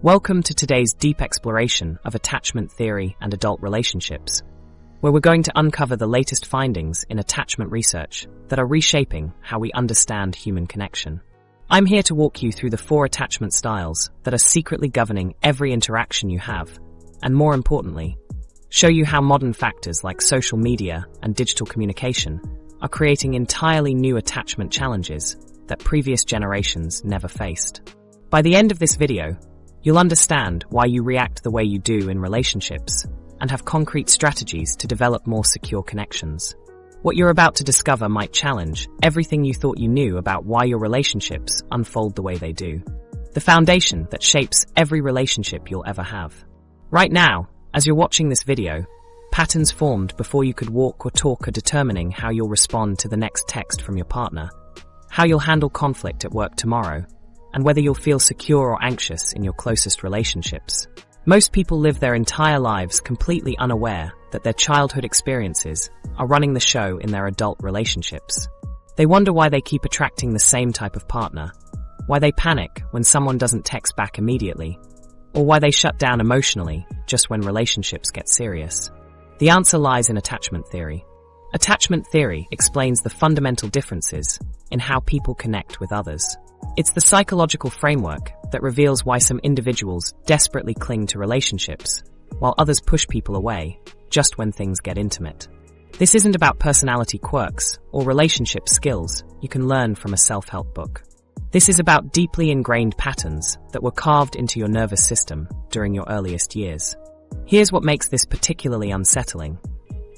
Welcome to today's deep exploration of attachment theory and adult relationships, where we're going to uncover the latest findings in attachment research that are reshaping how we understand human connection. I'm here to walk you through the 4 attachment styles that are secretly governing every interaction you have, and more importantly, show you how modern factors like social media and digital communication are creating entirely new attachment challenges that previous generations never faced. By the end of this video, you'll understand why you react the way you do in relationships and have concrete strategies to develop more secure connections. What you're about to discover might challenge everything you thought you knew about why your relationships unfold the way they do. The foundation that shapes every relationship you'll ever have. Right now, as you're watching this video, patterns formed before you could walk or talk are determining how you'll respond to the next text from your partner, how you'll handle conflict at work tomorrow, and whether you'll feel secure or anxious in your closest relationships. Most people live their entire lives completely unaware that their childhood experiences are running the show in their adult relationships. They wonder why they keep attracting the same type of partner, why they panic when someone doesn't text back immediately, or why they shut down emotionally just when relationships get serious. The answer lies in attachment theory. Attachment theory explains the fundamental differences in how people connect with others. It's the psychological framework that reveals why some individuals desperately cling to relationships, while others push people away just when things get intimate. This isn't about personality quirks or relationship skills you can learn from a self-help book. This is about deeply ingrained patterns that were carved into your nervous system during your earliest years. Here's what makes this particularly unsettling.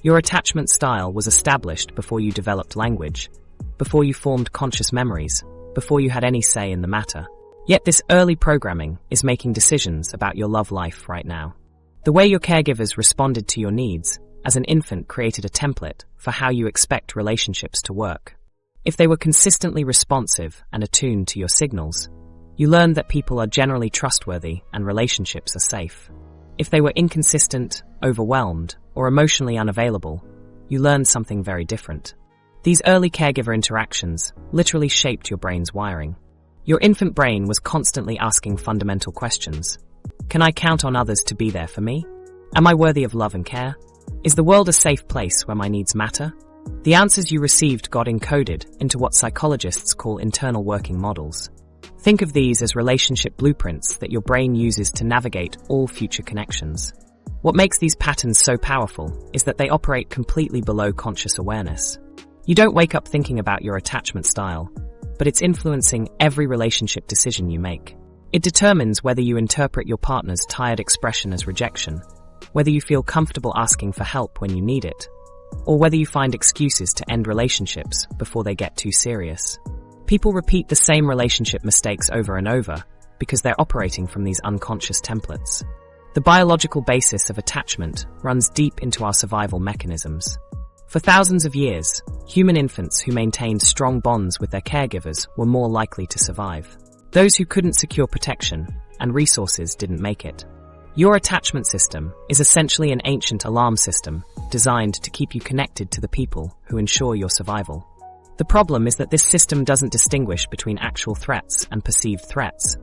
Your attachment style was established before you developed language, before you formed conscious memories, before you had any say in the matter. Yet this early programming is making decisions about your love life right now. The way your caregivers responded to your needs as an infant created a template for how you expect relationships to work. If they were consistently responsive and attuned to your signals, you learned that people are generally trustworthy and relationships are safe. If they were inconsistent, overwhelmed, or emotionally unavailable, you learned something very different. These early caregiver interactions literally shaped your brain's wiring. Your infant brain was constantly asking fundamental questions. Can I count on others to be there for me? Am I worthy of love and care? Is the world a safe place where my needs matter? The answers you received got encoded into what psychologists call internal working models. Think of these as relationship blueprints that your brain uses to navigate all future connections. What makes these patterns so powerful is that they operate completely below conscious awareness. You don't wake up thinking about your attachment style, but it's influencing every relationship decision you make. It determines whether you interpret your partner's tired expression as rejection, whether you feel comfortable asking for help when you need it, or whether you find excuses to end relationships before they get too serious. People repeat the same relationship mistakes over and over because they're operating from these unconscious templates. The biological basis of attachment runs deep into our survival mechanisms. For thousands of years, human infants who maintained strong bonds with their caregivers were more likely to survive. Those who couldn't secure protection and resources didn't make it. Your attachment system is essentially an ancient alarm system designed to keep you connected to the people who ensure your survival. The problem is that this system doesn't distinguish between actual threats and perceived threats,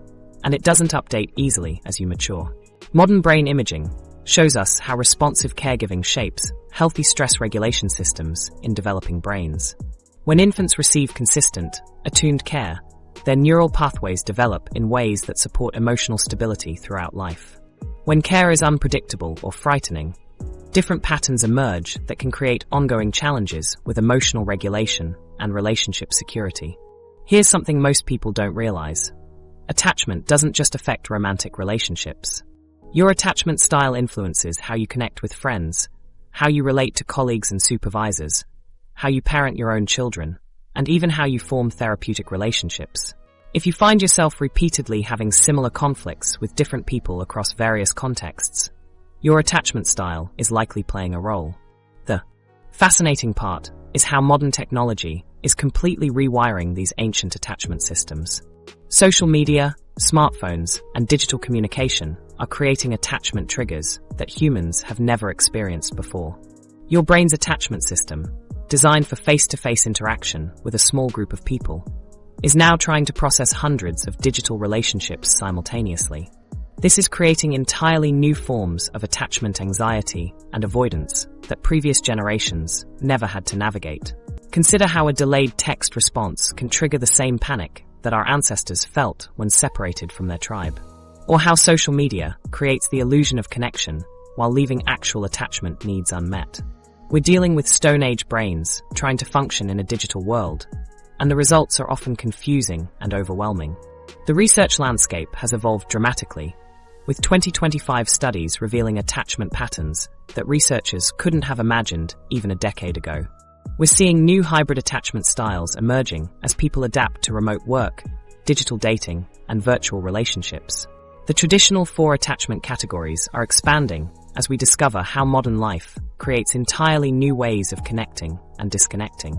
and it doesn't update easily as you mature. Modern brain imaging shows us how responsive caregiving shapes healthy stress regulation systems in developing brains. When infants receive consistent, attuned care, their neural pathways develop in ways that support emotional stability throughout life. When care is unpredictable or frightening, different patterns emerge that can create ongoing challenges with emotional regulation and relationship security. Here's something most people don't realize. Attachment doesn't just affect romantic relationships. Your attachment style influences how you connect with friends, how you relate to colleagues and supervisors, how you parent your own children, and even how you form therapeutic relationships. If you find yourself repeatedly having similar conflicts with different people across various contexts, your attachment style is likely playing a role. The fascinating part is how modern technology is completely rewiring these ancient attachment systems. Social media, smartphones, and digital communication are creating attachment triggers that humans have never experienced before. Your brain's attachment system, designed for face-to-face interaction with a small group of people, is now trying to process hundreds of digital relationships simultaneously. This is creating entirely new forms of attachment anxiety and avoidance that previous generations never had to navigate. Consider how a delayed text response can trigger the same panic that our ancestors felt when separated from their tribe. Or how social media creates the illusion of connection while leaving actual attachment needs unmet. We're dealing with Stone Age brains trying to function in a digital world, and the results are often confusing and overwhelming. The research landscape has evolved dramatically, with 2025 studies revealing attachment patterns that researchers couldn't have imagined even a decade ago. We're seeing new hybrid attachment styles emerging as people adapt to remote work, digital dating, and virtual relationships. The traditional 4 attachment categories are expanding as we discover how modern life creates entirely new ways of connecting and disconnecting.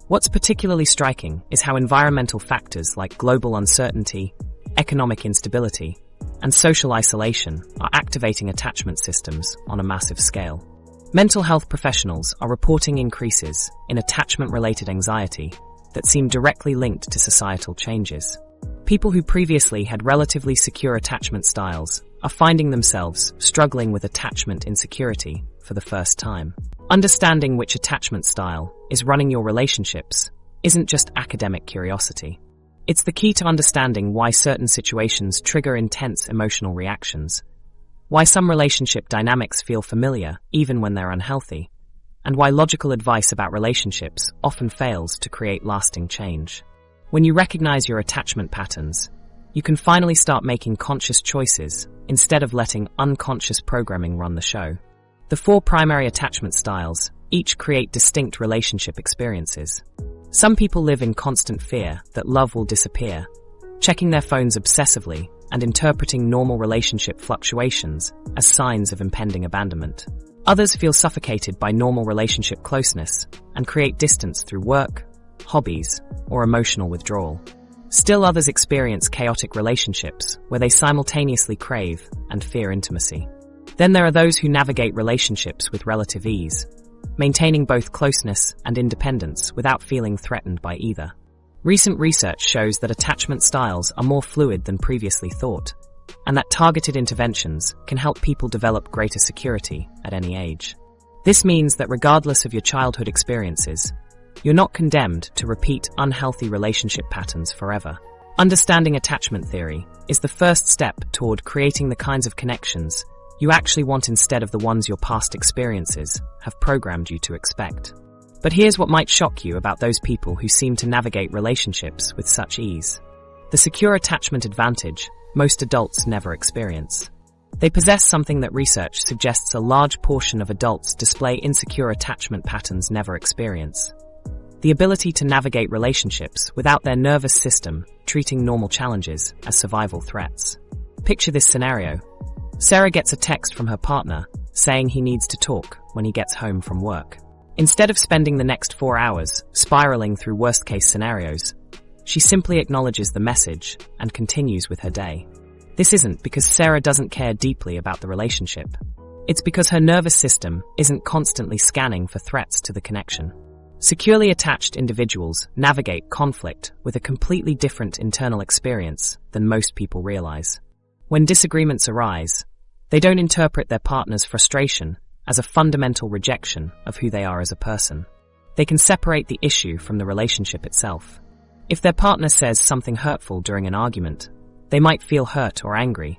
What's particularly striking is how environmental factors like global uncertainty, economic instability, and social isolation are activating attachment systems on a massive scale. Mental health professionals are reporting increases in attachment-related anxiety that seem directly linked to societal changes. People who previously had relatively secure attachment styles are finding themselves struggling with attachment insecurity for the first time. Understanding which attachment style is running your relationships isn't just academic curiosity. It's the key to understanding why certain situations trigger intense emotional reactions, why some relationship dynamics feel familiar even when they're unhealthy, and why logical advice about relationships often fails to create lasting change. When you recognize your attachment patterns, you can finally start making conscious choices instead of letting unconscious programming run the show. The 4 primary attachment styles each create distinct relationship experiences. Some people live in constant fear that love will disappear, checking their phones obsessively and interpreting normal relationship fluctuations as signs of impending abandonment. Others feel suffocated by normal relationship closeness and create distance through work, hobbies, or emotional withdrawal. Still others experience chaotic relationships where they simultaneously crave and fear intimacy. Then there are those who navigate relationships with relative ease, maintaining both closeness and independence without feeling threatened by either. Recent research shows that attachment styles are more fluid than previously thought, and that targeted interventions can help people develop greater security at any age. This means that regardless of your childhood experiences, you're not condemned to repeat unhealthy relationship patterns forever. Understanding attachment theory is the first step toward creating the kinds of connections you actually want instead of the ones your past experiences have programmed you to expect. But here's what might shock you about those people who seem to navigate relationships with such ease. The secure attachment advantage most adults never experience. They possess something that research suggests a large portion of adults display insecure attachment patterns never experience: the ability to navigate relationships without their nervous system treating normal challenges as survival threats. Picture this scenario. Sarah gets a text from her partner saying he needs to talk when he gets home from work. Instead of spending the next 4 hours spiraling through worst-case scenarios, she simply acknowledges the message and continues with her day. This isn't because Sarah doesn't care deeply about the relationship. It's because her nervous system isn't constantly scanning for threats to the connection. Securely attached individuals navigate conflict with a completely different internal experience than most people realize. When disagreements arise, they don't interpret their partner's frustration as a fundamental rejection of who they are as a person. They can separate the issue from the relationship itself. If their partner says something hurtful during an argument, they might feel hurt or angry,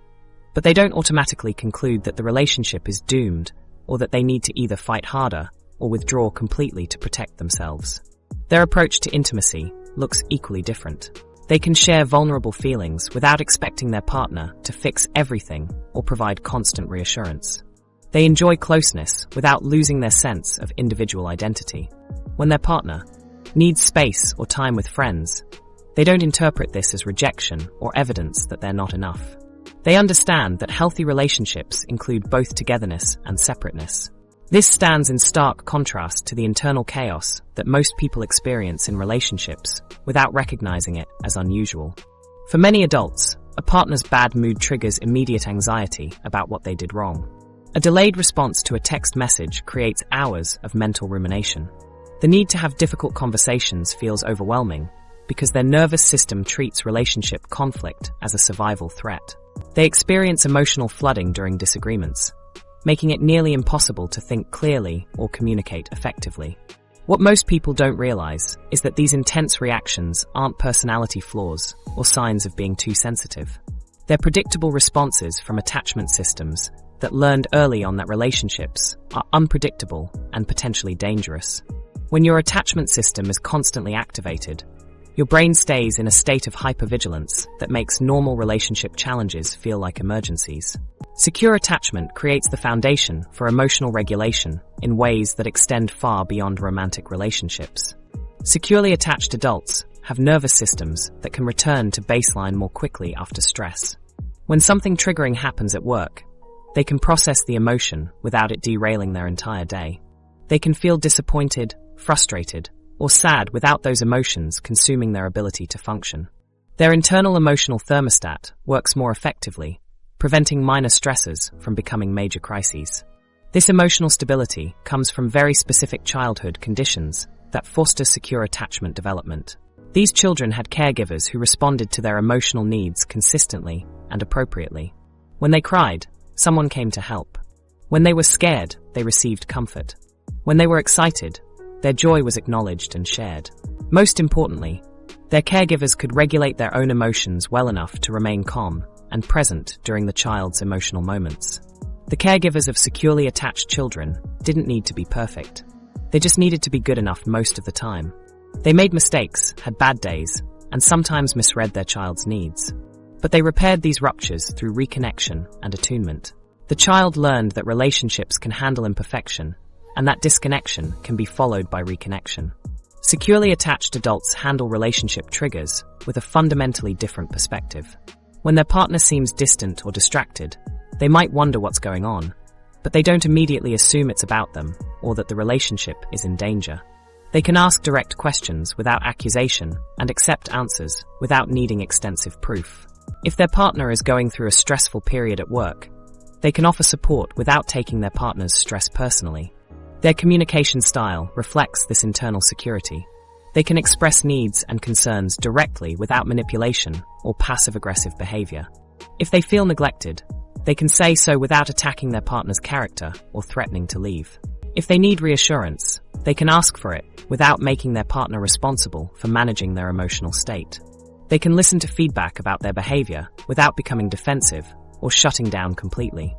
but they don't automatically conclude that the relationship is doomed or that they need to either fight harder or withdraw completely to protect themselves. Their approach to intimacy looks equally different. They can share vulnerable feelings without expecting their partner to fix everything or provide constant reassurance. They enjoy closeness without losing their sense of individual identity. When their partner needs space or time with friends, they don't interpret this as rejection or evidence that they're not enough. They understand that healthy relationships include both togetherness and separateness. This stands in stark contrast to the internal chaos that most people experience in relationships without recognizing it as unusual. For many adults, a partner's bad mood triggers immediate anxiety about what they did wrong. A delayed response to a text message creates hours of mental rumination. The need to have difficult conversations feels overwhelming because their nervous system treats relationship conflict as a survival threat. They experience emotional flooding during disagreements, making it nearly impossible to think clearly or communicate effectively. What most people don't realize is that these intense reactions aren't personality flaws or signs of being too sensitive. They're predictable responses from attachment systems that learned early on that relationships are unpredictable and potentially dangerous. When your attachment system is constantly activated, your brain stays in a state of hypervigilance that makes normal relationship challenges feel like emergencies. Secure attachment creates the foundation for emotional regulation in ways that extend far beyond romantic relationships. Securely attached adults have nervous systems that can return to baseline more quickly after stress. When something triggering happens at work, they can process the emotion without it derailing their entire day. They can feel disappointed, frustrated, or sad without those emotions consuming their ability to function. Their internal emotional thermostat works more effectively, preventing minor stressors from becoming major crises. This emotional stability comes from very specific childhood conditions that foster secure attachment development. These children had caregivers who responded to their emotional needs consistently and appropriately. When they cried, someone came to help. When they were scared, they received comfort. When they were excited, their joy was acknowledged and shared. Most importantly, their caregivers could regulate their own emotions well enough to remain calm and present during the child's emotional moments. The caregivers of securely attached children didn't need to be perfect. They just needed to be good enough most of the time. They made mistakes, had bad days, and sometimes misread their child's needs. But they repaired these ruptures through reconnection and attunement. The child learned that relationships can handle imperfection, and that disconnection can be followed by reconnection. Securely attached adults handle relationship triggers with a fundamentally different perspective. When their partner seems distant or distracted, they might wonder what's going on, but they don't immediately assume it's about them or that the relationship is in danger. They can ask direct questions without accusation and accept answers without needing extensive proof. If their partner is going through a stressful period at work, they can offer support without taking their partner's stress personally. Their communication style reflects this internal security. They can express needs and concerns directly without manipulation or passive-aggressive behavior. If they feel neglected, they can say so without attacking their partner's character or threatening to leave. If they need reassurance, they can ask for it without making their partner responsible for managing their emotional state. They can listen to feedback about their behavior without becoming defensive or shutting down completely.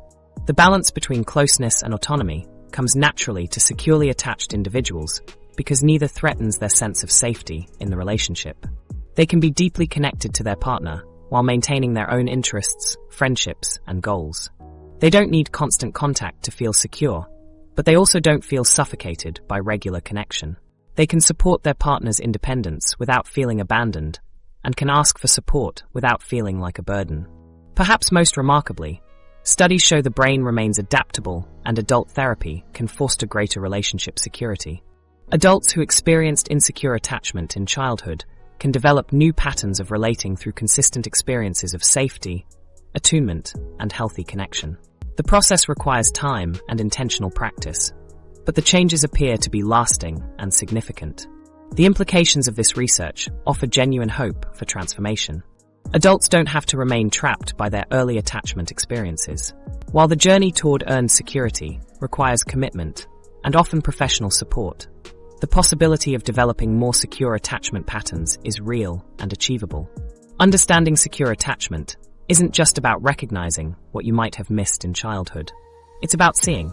The balance between closeness and autonomy comes naturally to securely attached individuals because neither threatens their sense of safety in the relationship. They can be deeply connected to their partner while maintaining their own interests, friendships, and goals. They don't need constant contact to feel secure, but they also don't feel suffocated by regular connection. They can support their partner's independence without feeling abandoned and can ask for support without feeling like a burden. Perhaps most remarkably, studies show the brain remains adaptable and adult therapy can foster greater relationship security. Adults who experienced insecure attachment in childhood can develop new patterns of relating through consistent experiences of safety, attunement, and healthy connection. The process requires time and intentional practice, but the changes appear to be lasting and significant. The implications of this research offer genuine hope for transformation. Adults don't have to remain trapped by their early attachment experiences. While the journey toward earned security requires commitment and often professional support, the possibility of developing more secure attachment patterns is real and achievable. Understanding secure attachment isn't just about recognizing what you might have missed in childhood. It's about seeing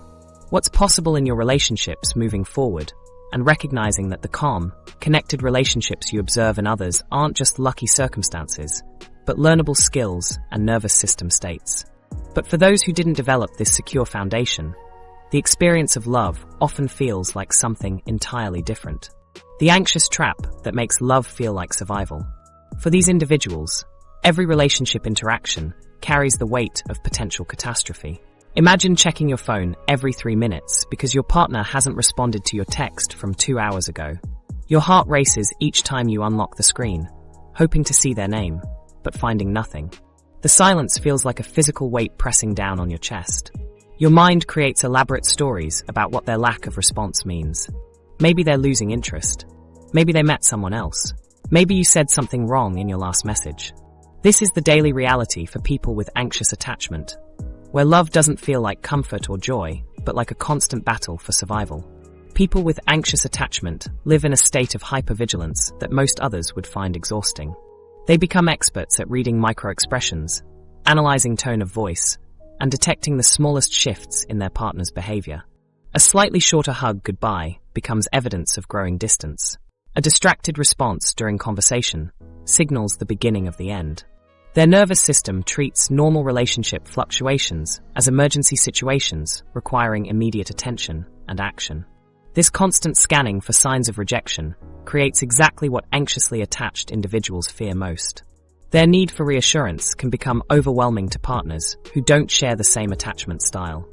what's possible in your relationships moving forward and recognizing that the calm, connected relationships you observe in others aren't just lucky circumstances, but learnable skills and nervous system states. But for those who didn't develop this secure foundation, the experience of love often feels like something entirely different. The anxious trap that makes love feel like survival. For these individuals, every relationship interaction carries the weight of potential catastrophe. Imagine checking your phone every 3 minutes because your partner hasn't responded to your text from 2 hours ago. Your heart races each time you unlock the screen, hoping to see their name, but finding nothing. The silence feels like a physical weight pressing down on your chest. Your mind creates elaborate stories about what their lack of response means. Maybe they're losing interest. Maybe they met someone else. Maybe you said something wrong in your last message. This is the daily reality for people with anxious attachment, where love doesn't feel like comfort or joy, but like a constant battle for survival. People with anxious attachment live in a state of hypervigilance that most others would find exhausting. They become experts at reading microexpressions, analyzing tone of voice, and detecting the smallest shifts in their partner's behavior. A slightly shorter hug goodbye becomes evidence of growing distance. A distracted response during conversation signals the beginning of the end. Their nervous system treats normal relationship fluctuations as emergency situations requiring immediate attention and action. This constant scanning for signs of rejection creates exactly what anxiously attached individuals fear most. Their need for reassurance can become overwhelming to partners who don't share the same attachment style.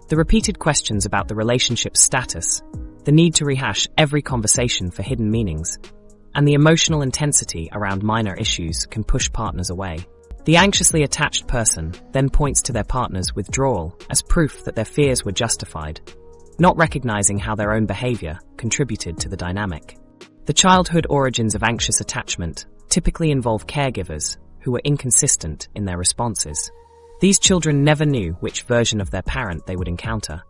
The repeated questions about the relationship's status, the need to rehash every conversation for hidden meanings, and the emotional intensity around minor issues can push partners away. The anxiously attached person then points to their partner's withdrawal as proof that their fears were justified, not recognizing how their own behavior contributed to the dynamic. The childhood origins of anxious attachment typically involve caregivers who were inconsistent in their responses. These children never knew which version of their parent they would encounter.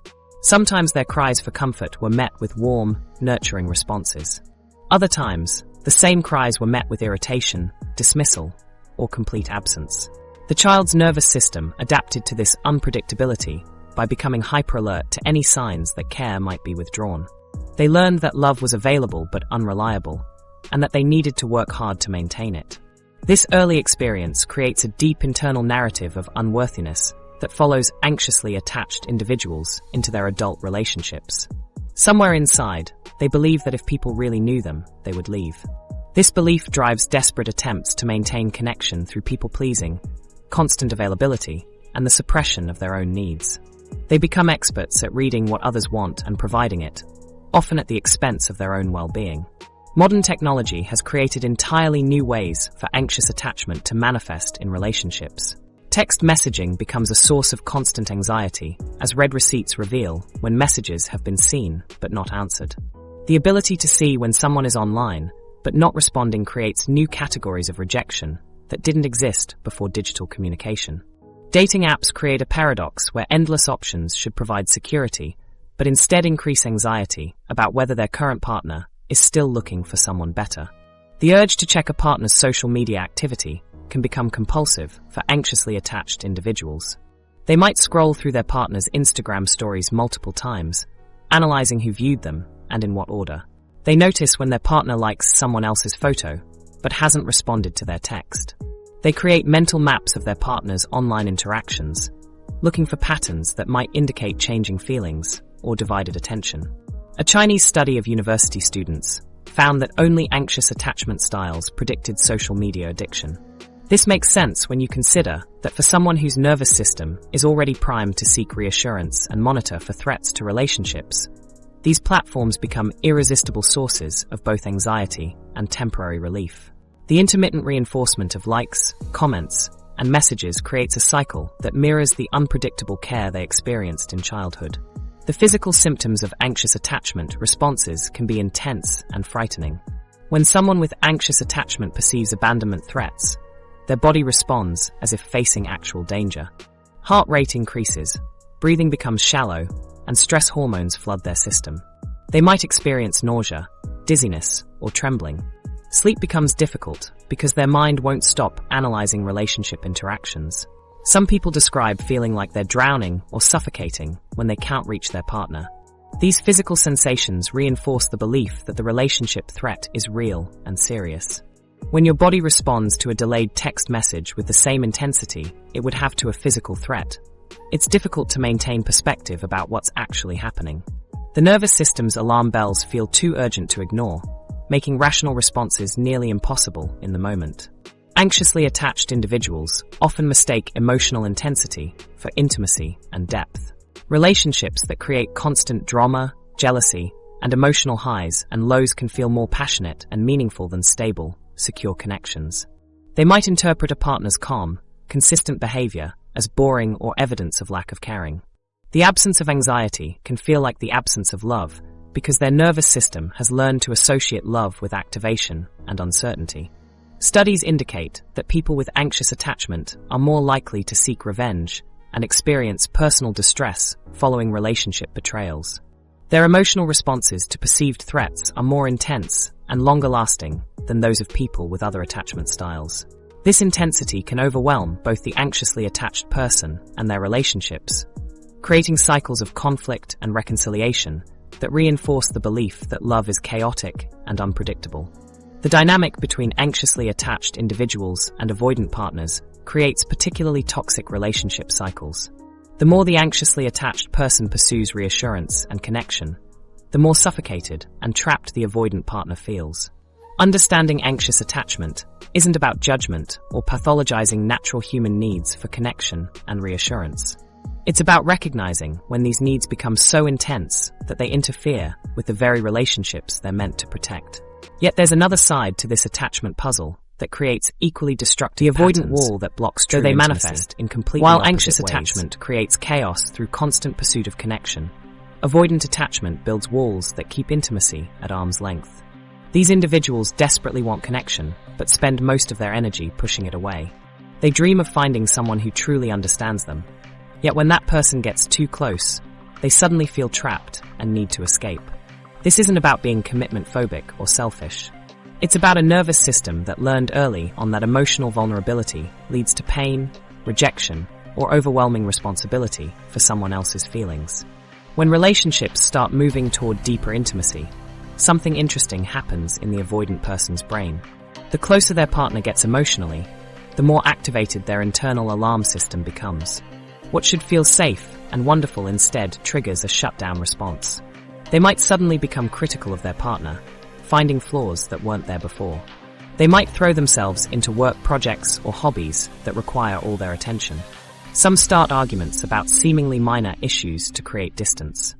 Sometimes their cries for comfort were met with warm, nurturing responses. Other times, the same cries were met with irritation, dismissal, or complete absence. The child's nervous system adapted to this unpredictability by becoming hyperalert to any signs that care might be withdrawn. They learned that love was available but unreliable, and that they needed to work hard to maintain it. This early experience creates a deep internal narrative of unworthiness that follows anxiously attached individuals into their adult relationships. Somewhere inside, they believe that if people really knew them, they would leave. This belief drives desperate attempts to maintain connection through people-pleasing, constant availability, and the suppression of their own needs. They become experts at reading what others want and providing it, often at the expense of their own well-being. Modern technology has created entirely new ways for anxious attachment to manifest in relationships. Text messaging becomes a source of constant anxiety, as read receipts reveal when messages have been seen but not answered. The ability to see when someone is online but not responding creates new categories of rejection that didn't exist before digital communication. Dating apps create a paradox where endless options should provide security, but instead increase anxiety about whether their current partner is still looking for someone better. The urge to check a partner's social media activity can become compulsive for anxiously attached individuals. They might scroll through their partner's Instagram stories multiple times, analyzing who viewed them and in what order. They notice when their partner likes someone else's photo, but hasn't responded to their text. They create mental maps of their partner's online interactions, looking for patterns that might indicate changing feelings or divided attention. A Chinese study of university students found that only anxious attachment styles predicted social media addiction. This makes sense when you consider that for someone whose nervous system is already primed to seek reassurance and monitor for threats to relationships, these platforms become irresistible sources of both anxiety and temporary relief. The intermittent reinforcement of likes, comments, and messages creates a cycle that mirrors the unpredictable care they experienced in childhood. The physical symptoms of anxious attachment responses can be intense and frightening. When someone with anxious attachment perceives abandonment threats, their body responds as if facing actual danger. Heart rate increases, breathing becomes shallow, and stress hormones flood their system. They might experience nausea, dizziness, or trembling. Sleep becomes difficult because their mind won't stop analyzing relationship interactions. Some people describe feeling like they're drowning or suffocating when they can't reach their partner. These physical sensations reinforce the belief that the relationship threat is real and serious. When your body responds to a delayed text message with the same intensity it would have to a physical threat, it's difficult to maintain perspective about what's actually happening. The nervous system's alarm bells feel too urgent to ignore, making rational responses nearly impossible in the moment. Anxiously attached individuals often mistake emotional intensity for intimacy and depth. Relationships that create constant drama, jealousy, and emotional highs and lows can feel more passionate and meaningful than stable, secure connections. They might interpret a partner's calm, consistent behavior as boring or evidence of lack of caring. The absence of anxiety can feel like the absence of love because their nervous system has learned to associate love with activation and uncertainty. Studies indicate that people with anxious attachment are more likely to seek revenge and experience personal distress following relationship betrayals. Their emotional responses to perceived threats are more intense and longer-lasting than those of people with other attachment styles. This intensity can overwhelm both the anxiously attached person and their relationships, creating cycles of conflict and reconciliation that reinforce the belief that love is chaotic and unpredictable. The dynamic between anxiously attached individuals and avoidant partners creates particularly toxic relationship cycles. The more the anxiously attached person pursues reassurance and connection, the more suffocated and trapped the avoidant partner feels. Understanding anxious attachment isn't about judgment or pathologizing natural human needs for connection and reassurance. It's about recognizing when these needs become so intense that they interfere with the very relationships they're meant to protect. Yet there's another side to this attachment puzzle that creates equally destructive the avoidant patterns, wall that blocks true though they intimacy. manifest in completely While opposite anxious ways. attachment creates chaos through constant pursuit of connection, avoidant attachment builds walls that keep intimacy at arm's length. These individuals desperately want connection, but spend most of their energy pushing it away. They dream of finding someone who truly understands them. Yet when that person gets too close, they suddenly feel trapped and need to escape. This isn't about being commitment phobic or selfish. It's about a nervous system that learned early on that emotional vulnerability leads to pain, rejection, or overwhelming responsibility for someone else's feelings. When relationships start moving toward deeper intimacy, something interesting happens in the avoidant person's brain. The closer their partner gets emotionally, the more activated their internal alarm system becomes. What should feel safe and wonderful instead triggers a shutdown response. They might suddenly become critical of their partner, finding flaws that weren't there before. They might throw themselves into work projects or hobbies that require all their attention. Some start arguments about seemingly minor issues to create distance.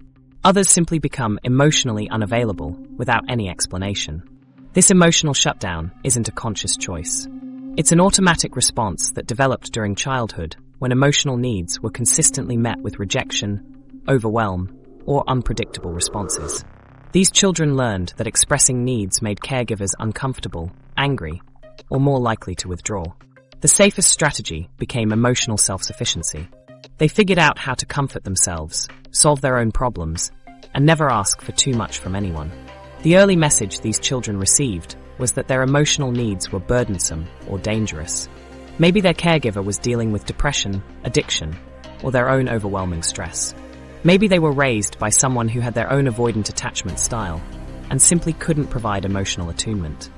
Others simply become emotionally unavailable without any explanation. This emotional shutdown isn't a conscious choice. It's an automatic response that developed during childhood when emotional needs were consistently met with rejection, overwhelm, or unpredictable responses. These children learned that expressing needs made caregivers uncomfortable, angry, or more likely to withdraw. The safest strategy became emotional self-sufficiency. They figured out how to comfort themselves, solve their own problems, and never ask for too much from anyone. The early message these children received was that their emotional needs were burdensome or dangerous. Maybe their caregiver was dealing with depression, addiction, or their own overwhelming stress. Maybe they were raised by someone who had their own avoidant attachment style and simply couldn't provide emotional attunement.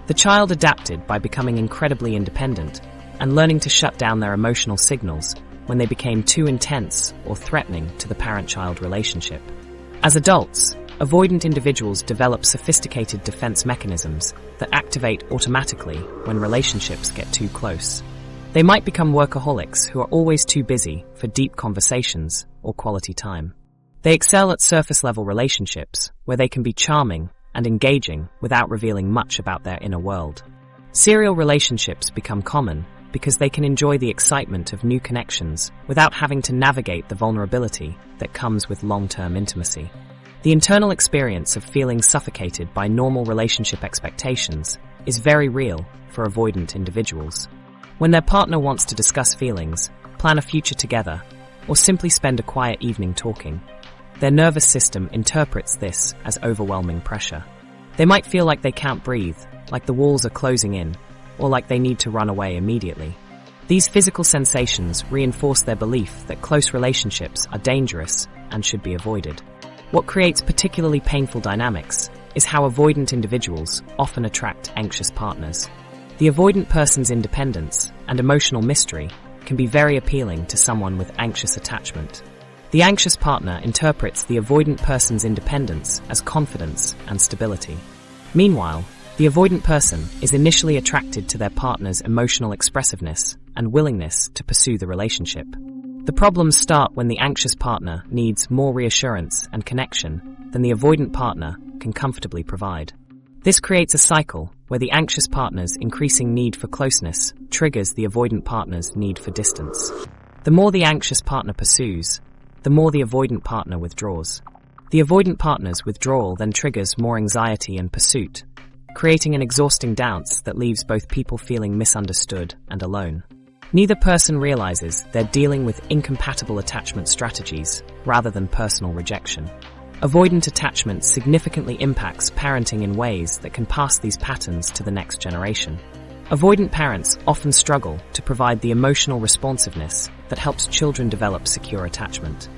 The child adapted by becoming incredibly independent and learning to shut down their emotional signals when they became too intense or threatening to the parent-child relationship. As adults, avoidant individuals develop sophisticated defense mechanisms that activate automatically when relationships get too close. They might become workaholics who are always too busy for deep conversations or quality time. They excel at surface-level relationships where they can be charming and engaging without revealing much about their inner world. Serial relationships become common because they can enjoy the excitement of new connections without having to navigate the vulnerability that comes with long-term intimacy. The internal experience of feeling suffocated by normal relationship expectations is very real for avoidant individuals. When their partner wants to discuss feelings, plan a future together, or simply spend a quiet evening talking, their nervous system interprets this as overwhelming pressure. They might feel like they can't breathe, like the walls are closing in, or like they need to run away immediately. These physical sensations reinforce their belief that close relationships are dangerous and should be avoided. What creates particularly painful dynamics is how avoidant individuals often attract anxious partners. The avoidant person's independence and emotional mystery can be very appealing to someone with anxious attachment. The anxious partner interprets the avoidant person's independence as confidence and stability. Meanwhile, the avoidant person is initially attracted to their partner's emotional expressiveness and willingness to pursue the relationship. The problems start when the anxious partner needs more reassurance and connection than the avoidant partner can comfortably provide. This creates a cycle where the anxious partner's increasing need for closeness triggers the avoidant partner's need for distance. The more the anxious partner pursues, the more the avoidant partner withdraws. The avoidant partner's withdrawal then triggers more anxiety and pursuit, creating an exhausting dance that leaves both people feeling misunderstood and alone. Neither person realizes they're dealing with incompatible attachment strategies rather than personal rejection. Avoidant attachment significantly impacts parenting in ways that can pass these patterns to the next generation. Avoidant parents often struggle to provide the emotional responsiveness that helps children develop secure attachment.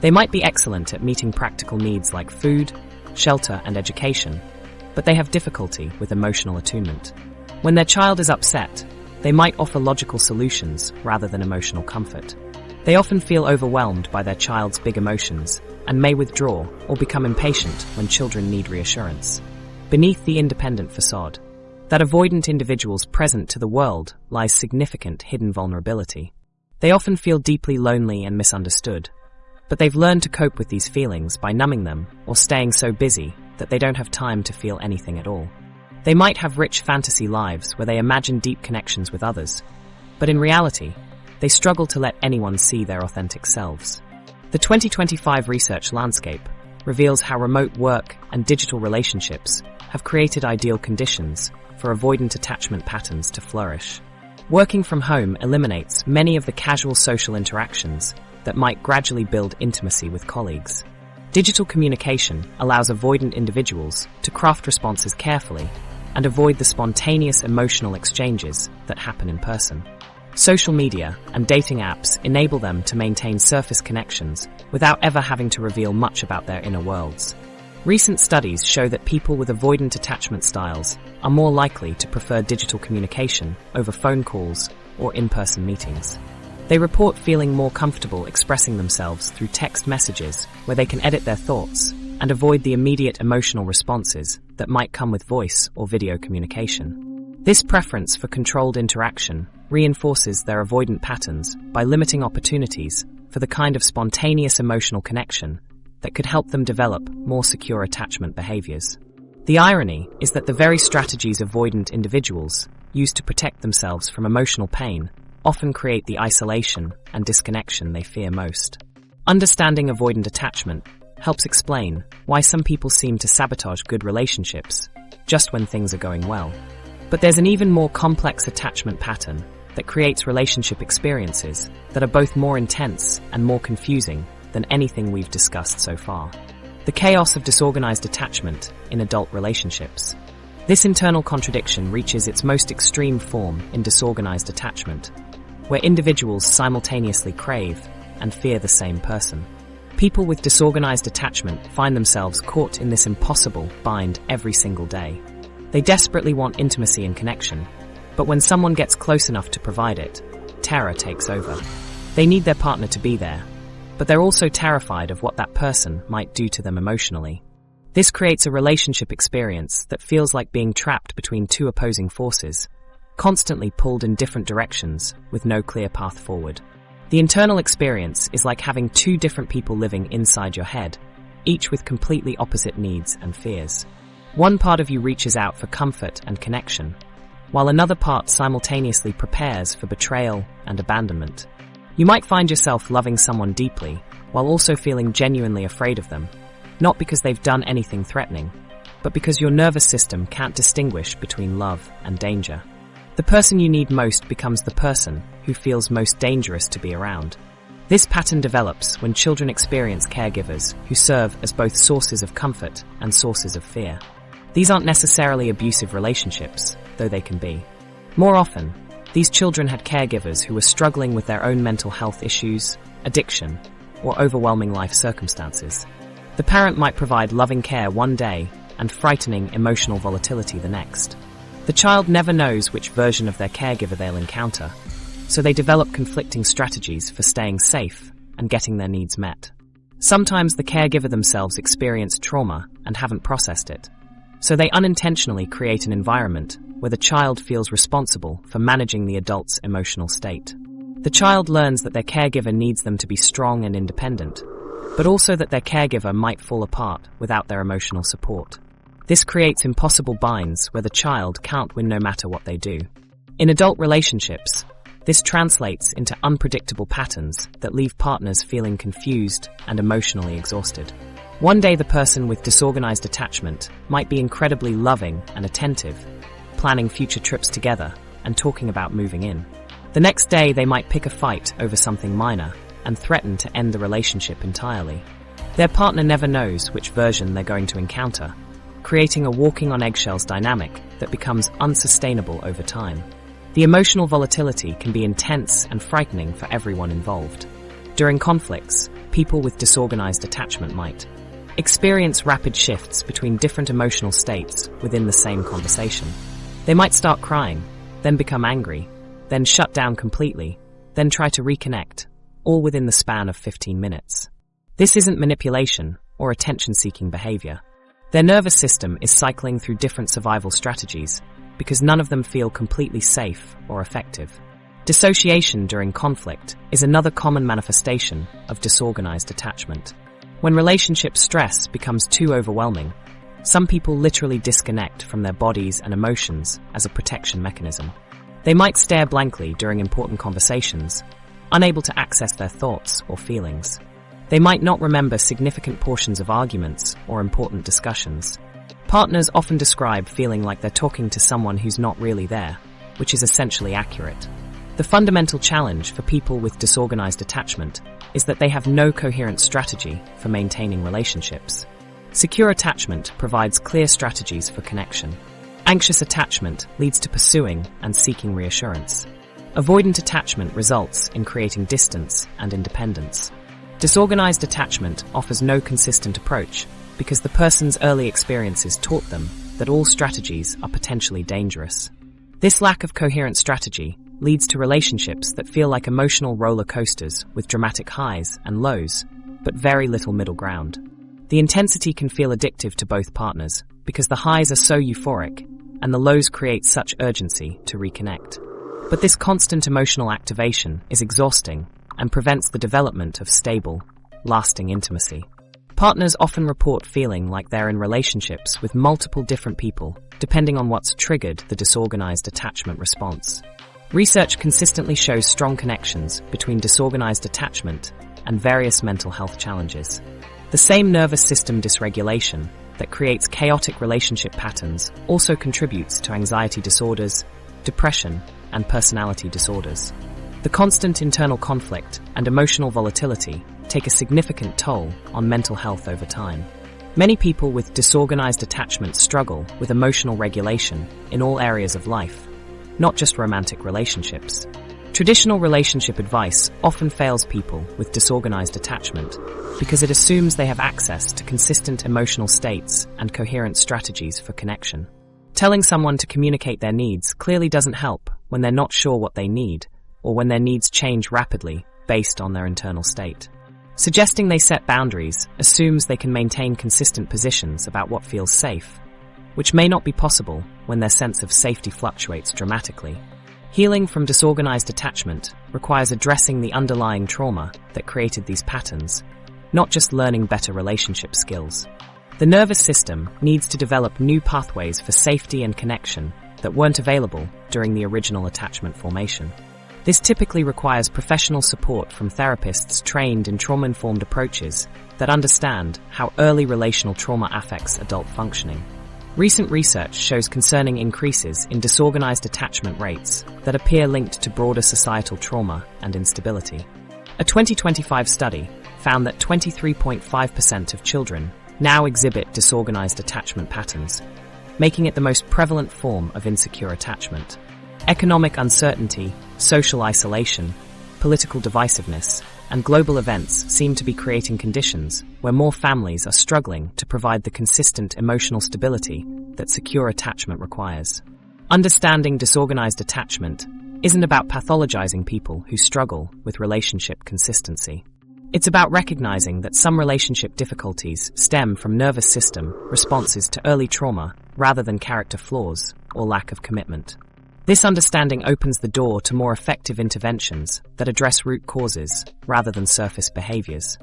They might be excellent at meeting practical needs like food, shelter, and education, but they have difficulty with emotional attunement. When their child is upset, they might offer logical solutions rather than emotional comfort. They often feel overwhelmed by their child's big emotions and may withdraw or become impatient when children need reassurance. Beneath the independent facade, that avoidant individuals present to the world lies significant hidden vulnerability. They often feel deeply lonely and misunderstood, but they've learned to cope with these feelings by numbing them or staying so busy that they don't have time to feel anything at all. They might have rich fantasy lives where they imagine deep connections with others, but in reality, they struggle to let anyone see their authentic selves. The 2025 research landscape reveals how remote work and digital relationships have created ideal conditions for avoidant attachment patterns to flourish. Working from home eliminates many of the casual social interactions that might gradually build intimacy with colleagues. Digital communication allows avoidant individuals to craft responses carefully and avoid the spontaneous emotional exchanges that happen in person. Social media and dating apps enable them to maintain surface connections without ever having to reveal much about their inner worlds. Recent studies show that people with avoidant attachment styles are more likely to prefer digital communication over phone calls or in-person meetings. They report feeling more comfortable expressing themselves through text messages where they can edit their thoughts and avoid the immediate emotional responses that might come with voice or video communication. This preference for controlled interaction reinforces their avoidant patterns by limiting opportunities for the kind of spontaneous emotional connection that could help them develop more secure attachment behaviors. The irony is that the very strategies avoidant individuals use to protect themselves from emotional pain often create the isolation and disconnection they fear most. Understanding avoidant attachment helps explain why some people seem to sabotage good relationships just when things are going well. But there's an even more complex attachment pattern that creates relationship experiences that are both more intense and more confusing than anything we've discussed so far. The chaos of disorganized attachment in adult relationships. This internal contradiction reaches its most extreme form in disorganized attachment, where individuals simultaneously crave and fear the same person. People with disorganized attachment find themselves caught in this impossible bind every single day. They desperately want intimacy and connection, but when someone gets close enough to provide it, terror takes over. They need their partner to be there, but they're also terrified of what that person might do to them emotionally. This creates a relationship experience that feels like being trapped between two opposing forces, constantly pulled in different directions with no clear path forward. The internal experience is like having two different people living inside your head, each with completely opposite needs and fears. One part of you reaches out for comfort and connection, while another part simultaneously prepares for betrayal and abandonment. You might find yourself loving someone deeply, while also feeling genuinely afraid of them, not because they've done anything threatening, but because your nervous system can't distinguish between love and danger. The person you need most becomes the person who feels most dangerous to be around. This pattern develops when children experience caregivers who serve as both sources of comfort and sources of fear. These aren't necessarily abusive relationships, though they can be. More often, these children had caregivers who were struggling with their own mental health issues, addiction, or overwhelming life circumstances. The parent might provide loving care one day and frightening emotional volatility the next. The child never knows which version of their caregiver they'll encounter, so they develop conflicting strategies for staying safe and getting their needs met. Sometimes the caregiver themselves experienced trauma and haven't processed it, so they unintentionally create an environment where the child feels responsible for managing the adult's emotional state. The child learns that their caregiver needs them to be strong and independent, but also that their caregiver might fall apart without their emotional support. This creates impossible binds where the child can't win no matter what they do. In adult relationships, this translates into unpredictable patterns that leave partners feeling confused and emotionally exhausted. One day the person with disorganized attachment might be incredibly loving and attentive, planning future trips together and talking about moving in. The next day they might pick a fight over something minor and threaten to end the relationship entirely. Their partner never knows which version they're going to encounter, creating a walking on eggshells dynamic that becomes unsustainable over time. The emotional volatility can be intense and frightening for everyone involved. During conflicts, people with disorganized attachment might experience rapid shifts between different emotional states within the same conversation. They might start crying, then become angry, then shut down completely, then try to reconnect, all within the span of 15 minutes. This isn't manipulation or attention-seeking behavior. Their nervous system is cycling through different survival strategies because none of them feel completely safe or effective. Dissociation during conflict is another common manifestation of disorganized attachment. When relationship stress becomes too overwhelming, some people literally disconnect from their bodies and emotions as a protection mechanism. They might stare blankly during important conversations, unable to access their thoughts or feelings. They might not remember significant portions of arguments or important discussions. Partners often describe feeling like they're talking to someone who's not really there, which is essentially accurate. The fundamental challenge for people with disorganized attachment is that they have no coherent strategy for maintaining relationships. Secure attachment provides clear strategies for connection. Anxious attachment leads to pursuing and seeking reassurance. Avoidant attachment results in creating distance and independence. Disorganized attachment offers no consistent approach because the person's early experiences taught them that all strategies are potentially dangerous. This lack of coherent strategy leads to relationships that feel like emotional roller coasters with dramatic highs and lows, but very little middle ground. The intensity can feel addictive to both partners because the highs are so euphoric and the lows create such urgency to reconnect. But this constant emotional activation is exhausting and prevents the development of stable, lasting intimacy. Partners often report feeling like they're in relationships with multiple different people, depending on what's triggered the disorganized attachment response. Research consistently shows strong connections between disorganized attachment and various mental health challenges. The same nervous system dysregulation that creates chaotic relationship patterns also contributes to anxiety disorders, depression, and personality disorders. The constant internal conflict and emotional volatility take a significant toll on mental health over time. Many people with disorganized attachment struggle with emotional regulation in all areas of life, not just romantic relationships. Traditional relationship advice often fails people with disorganized attachment because it assumes they have access to consistent emotional states and coherent strategies for connection. Telling someone to communicate their needs clearly doesn't help when they're not sure what they need or when their needs change rapidly based on their internal state. Suggesting they set boundaries assumes they can maintain consistent positions about what feels safe, which may not be possible when their sense of safety fluctuates dramatically. Healing from disorganized attachment requires addressing the underlying trauma that created these patterns, not just learning better relationship skills. The nervous system needs to develop new pathways for safety and connection that weren't available during the original attachment formation. This typically requires professional support from therapists trained in trauma-informed approaches that understand how early relational trauma affects adult functioning. Recent research shows concerning increases in disorganized attachment rates that appear linked to broader societal trauma and instability. A 2025 study found that 23.5% of children now exhibit disorganized attachment patterns, making it the most prevalent form of insecure attachment. Economic uncertainty, social isolation, political divisiveness, and global events seem to be creating conditions where more families are struggling to provide the consistent emotional stability that secure attachment requires. Understanding disorganized attachment isn't about pathologizing people who struggle with relationship consistency. It's about recognizing that some relationship difficulties stem from nervous system responses to early trauma rather than character flaws or lack of commitment. This understanding opens the door to more effective interventions that address root causes rather than surface behaviors.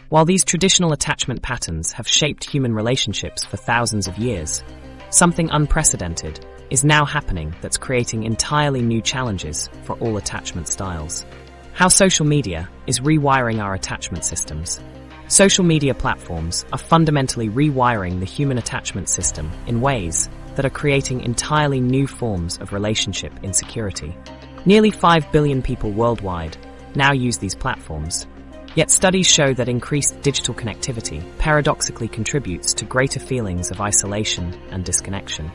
While these traditional attachment patterns have shaped human relationships for thousands of years, something unprecedented is now happening that's creating entirely new challenges for all attachment styles. How social media is rewiring our attachment systems. Social media platforms are fundamentally rewiring the human attachment system in ways that are creating entirely new forms of relationship insecurity. Nearly 5 billion people worldwide now use these platforms. Yet studies show that increased digital connectivity paradoxically contributes to greater feelings of isolation and disconnection.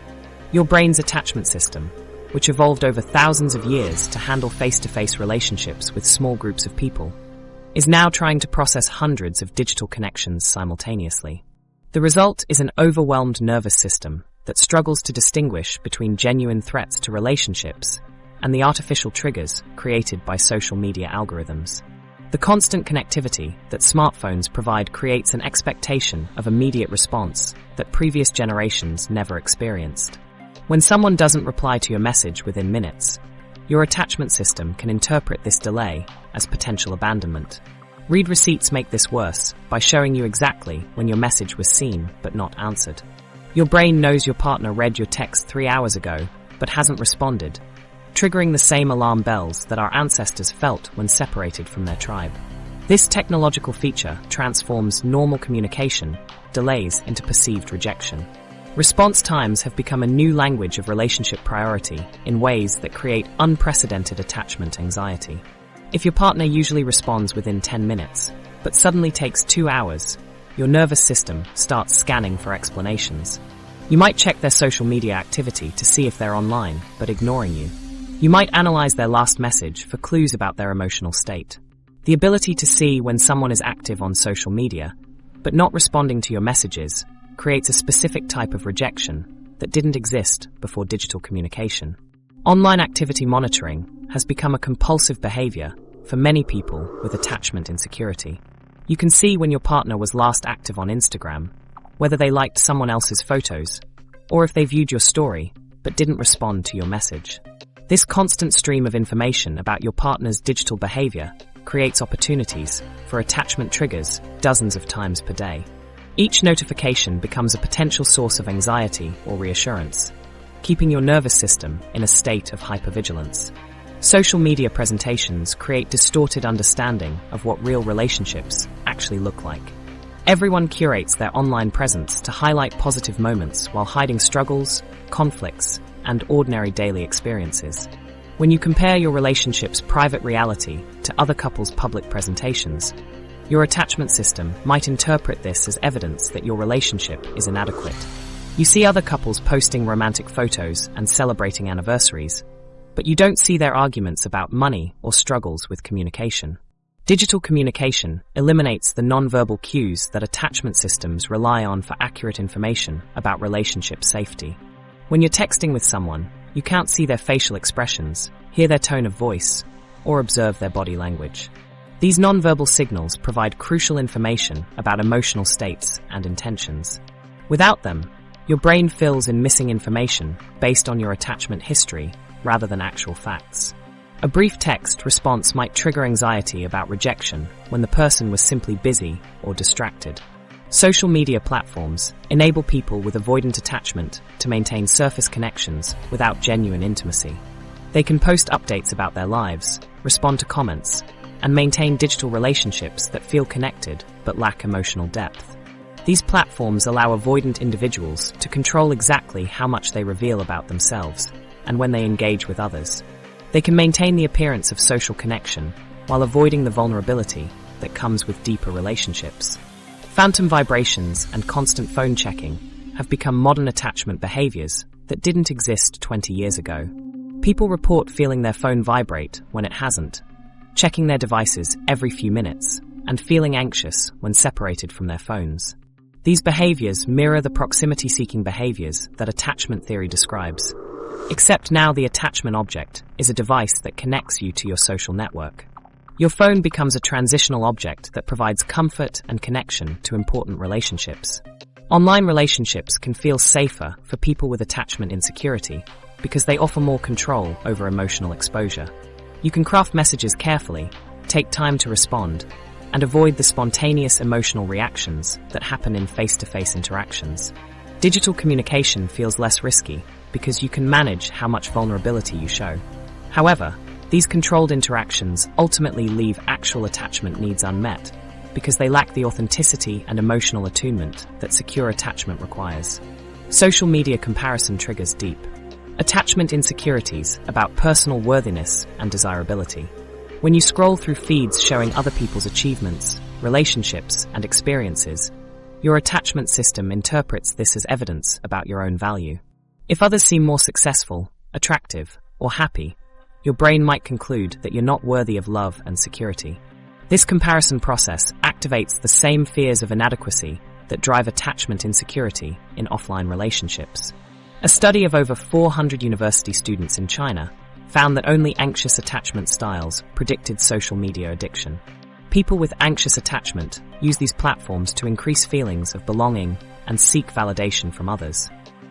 Your brain's attachment system, which evolved over thousands of years to handle face-to-face relationships with small groups of people, is now trying to process hundreds of digital connections simultaneously. The result is an overwhelmed nervous system that struggles to distinguish between genuine threats to relationships and the artificial triggers created by social media algorithms. The constant connectivity that smartphones provide creates an expectation of immediate response that previous generations never experienced. When someone doesn't reply to your message within minutes, your attachment system can interpret this delay as potential abandonment. Read receipts make this worse by showing you exactly when your message was seen but not answered. Your brain knows your partner read your text 3 hours ago but hasn't responded, triggering the same alarm bells that our ancestors felt when separated from their tribe. This technological feature transforms normal communication delays into perceived rejection. Response times have become a new language of relationship priority in ways that create unprecedented attachment anxiety. If your partner usually responds within 10 minutes, but suddenly takes 2 hours, your nervous system starts scanning for explanations. You might check their social media activity to see if they're online, but ignoring you. You might analyze their last message for clues about their emotional state. The ability to see when someone is active on social media, but not responding to your messages, creates a specific type of rejection that didn't exist before digital communication. Online activity monitoring has become a compulsive behavior for many people with attachment insecurity. You can see when your partner was last active on Instagram, whether they liked someone else's photos, or if they viewed your story but didn't respond to your message. This constant stream of information about your partner's digital behavior creates opportunities for attachment triggers dozens of times per day. Each notification becomes a potential source of anxiety or reassurance, keeping your nervous system in a state of hypervigilance. Social media presentations create distorted understanding of what real relationships actually look like. Everyone curates their online presence to highlight positive moments while hiding struggles, conflicts, and ordinary daily experiences. When you compare your relationship's private reality to other couples' public presentations, your attachment system might interpret this as evidence that your relationship is inadequate. You see other couples posting romantic photos and celebrating anniversaries, but you don't see their arguments about money or struggles with communication. Digital communication eliminates the nonverbal cues that attachment systems rely on for accurate information about relationship safety. When you're texting with someone, you can't see their facial expressions, hear their tone of voice, or observe their body language. These nonverbal signals provide crucial information about emotional states and intentions. Without them, your brain fills in missing information based on your attachment history rather than actual facts. A brief text response might trigger anxiety about rejection when the person was simply busy or distracted. Social media platforms enable people with avoidant attachment to maintain surface connections without genuine intimacy. They can post updates about their lives, respond to comments, and maintain digital relationships that feel connected but lack emotional depth. These platforms allow avoidant individuals to control exactly how much they reveal about themselves and when they engage with others. They can maintain the appearance of social connection while avoiding the vulnerability that comes with deeper relationships. Phantom vibrations and constant phone checking have become modern attachment behaviors that didn't exist 20 years ago. People report feeling their phone vibrate when it hasn't, checking their devices every few minutes, and feeling anxious when separated from their phones. These behaviors mirror the proximity-seeking behaviors that attachment theory describes, except now the attachment object is a device that connects you to your social network. Your phone becomes a transitional object that provides comfort and connection to important relationships. Online relationships can feel safer for people with attachment insecurity because they offer more control over emotional exposure. You can craft messages carefully, take time to respond, and avoid the spontaneous emotional reactions that happen in face-to-face interactions. Digital communication feels less risky because you can manage how much vulnerability you show. However, these controlled interactions ultimately leave actual attachment needs unmet because they lack the authenticity and emotional attunement that secure attachment requires. Social media comparison triggers deep attachment insecurities about personal worthiness and desirability. When you scroll through feeds showing other people's achievements, relationships, and experiences, your attachment system interprets this as evidence about your own value. If others seem more successful, attractive, or happy, your brain might conclude that you're not worthy of love and security. This comparison process activates the same fears of inadequacy that drive attachment insecurity in offline relationships. A study of over 400 university students in China found that only anxious attachment styles predicted social media addiction. People with anxious attachment use these platforms to increase feelings of belonging and seek validation from others.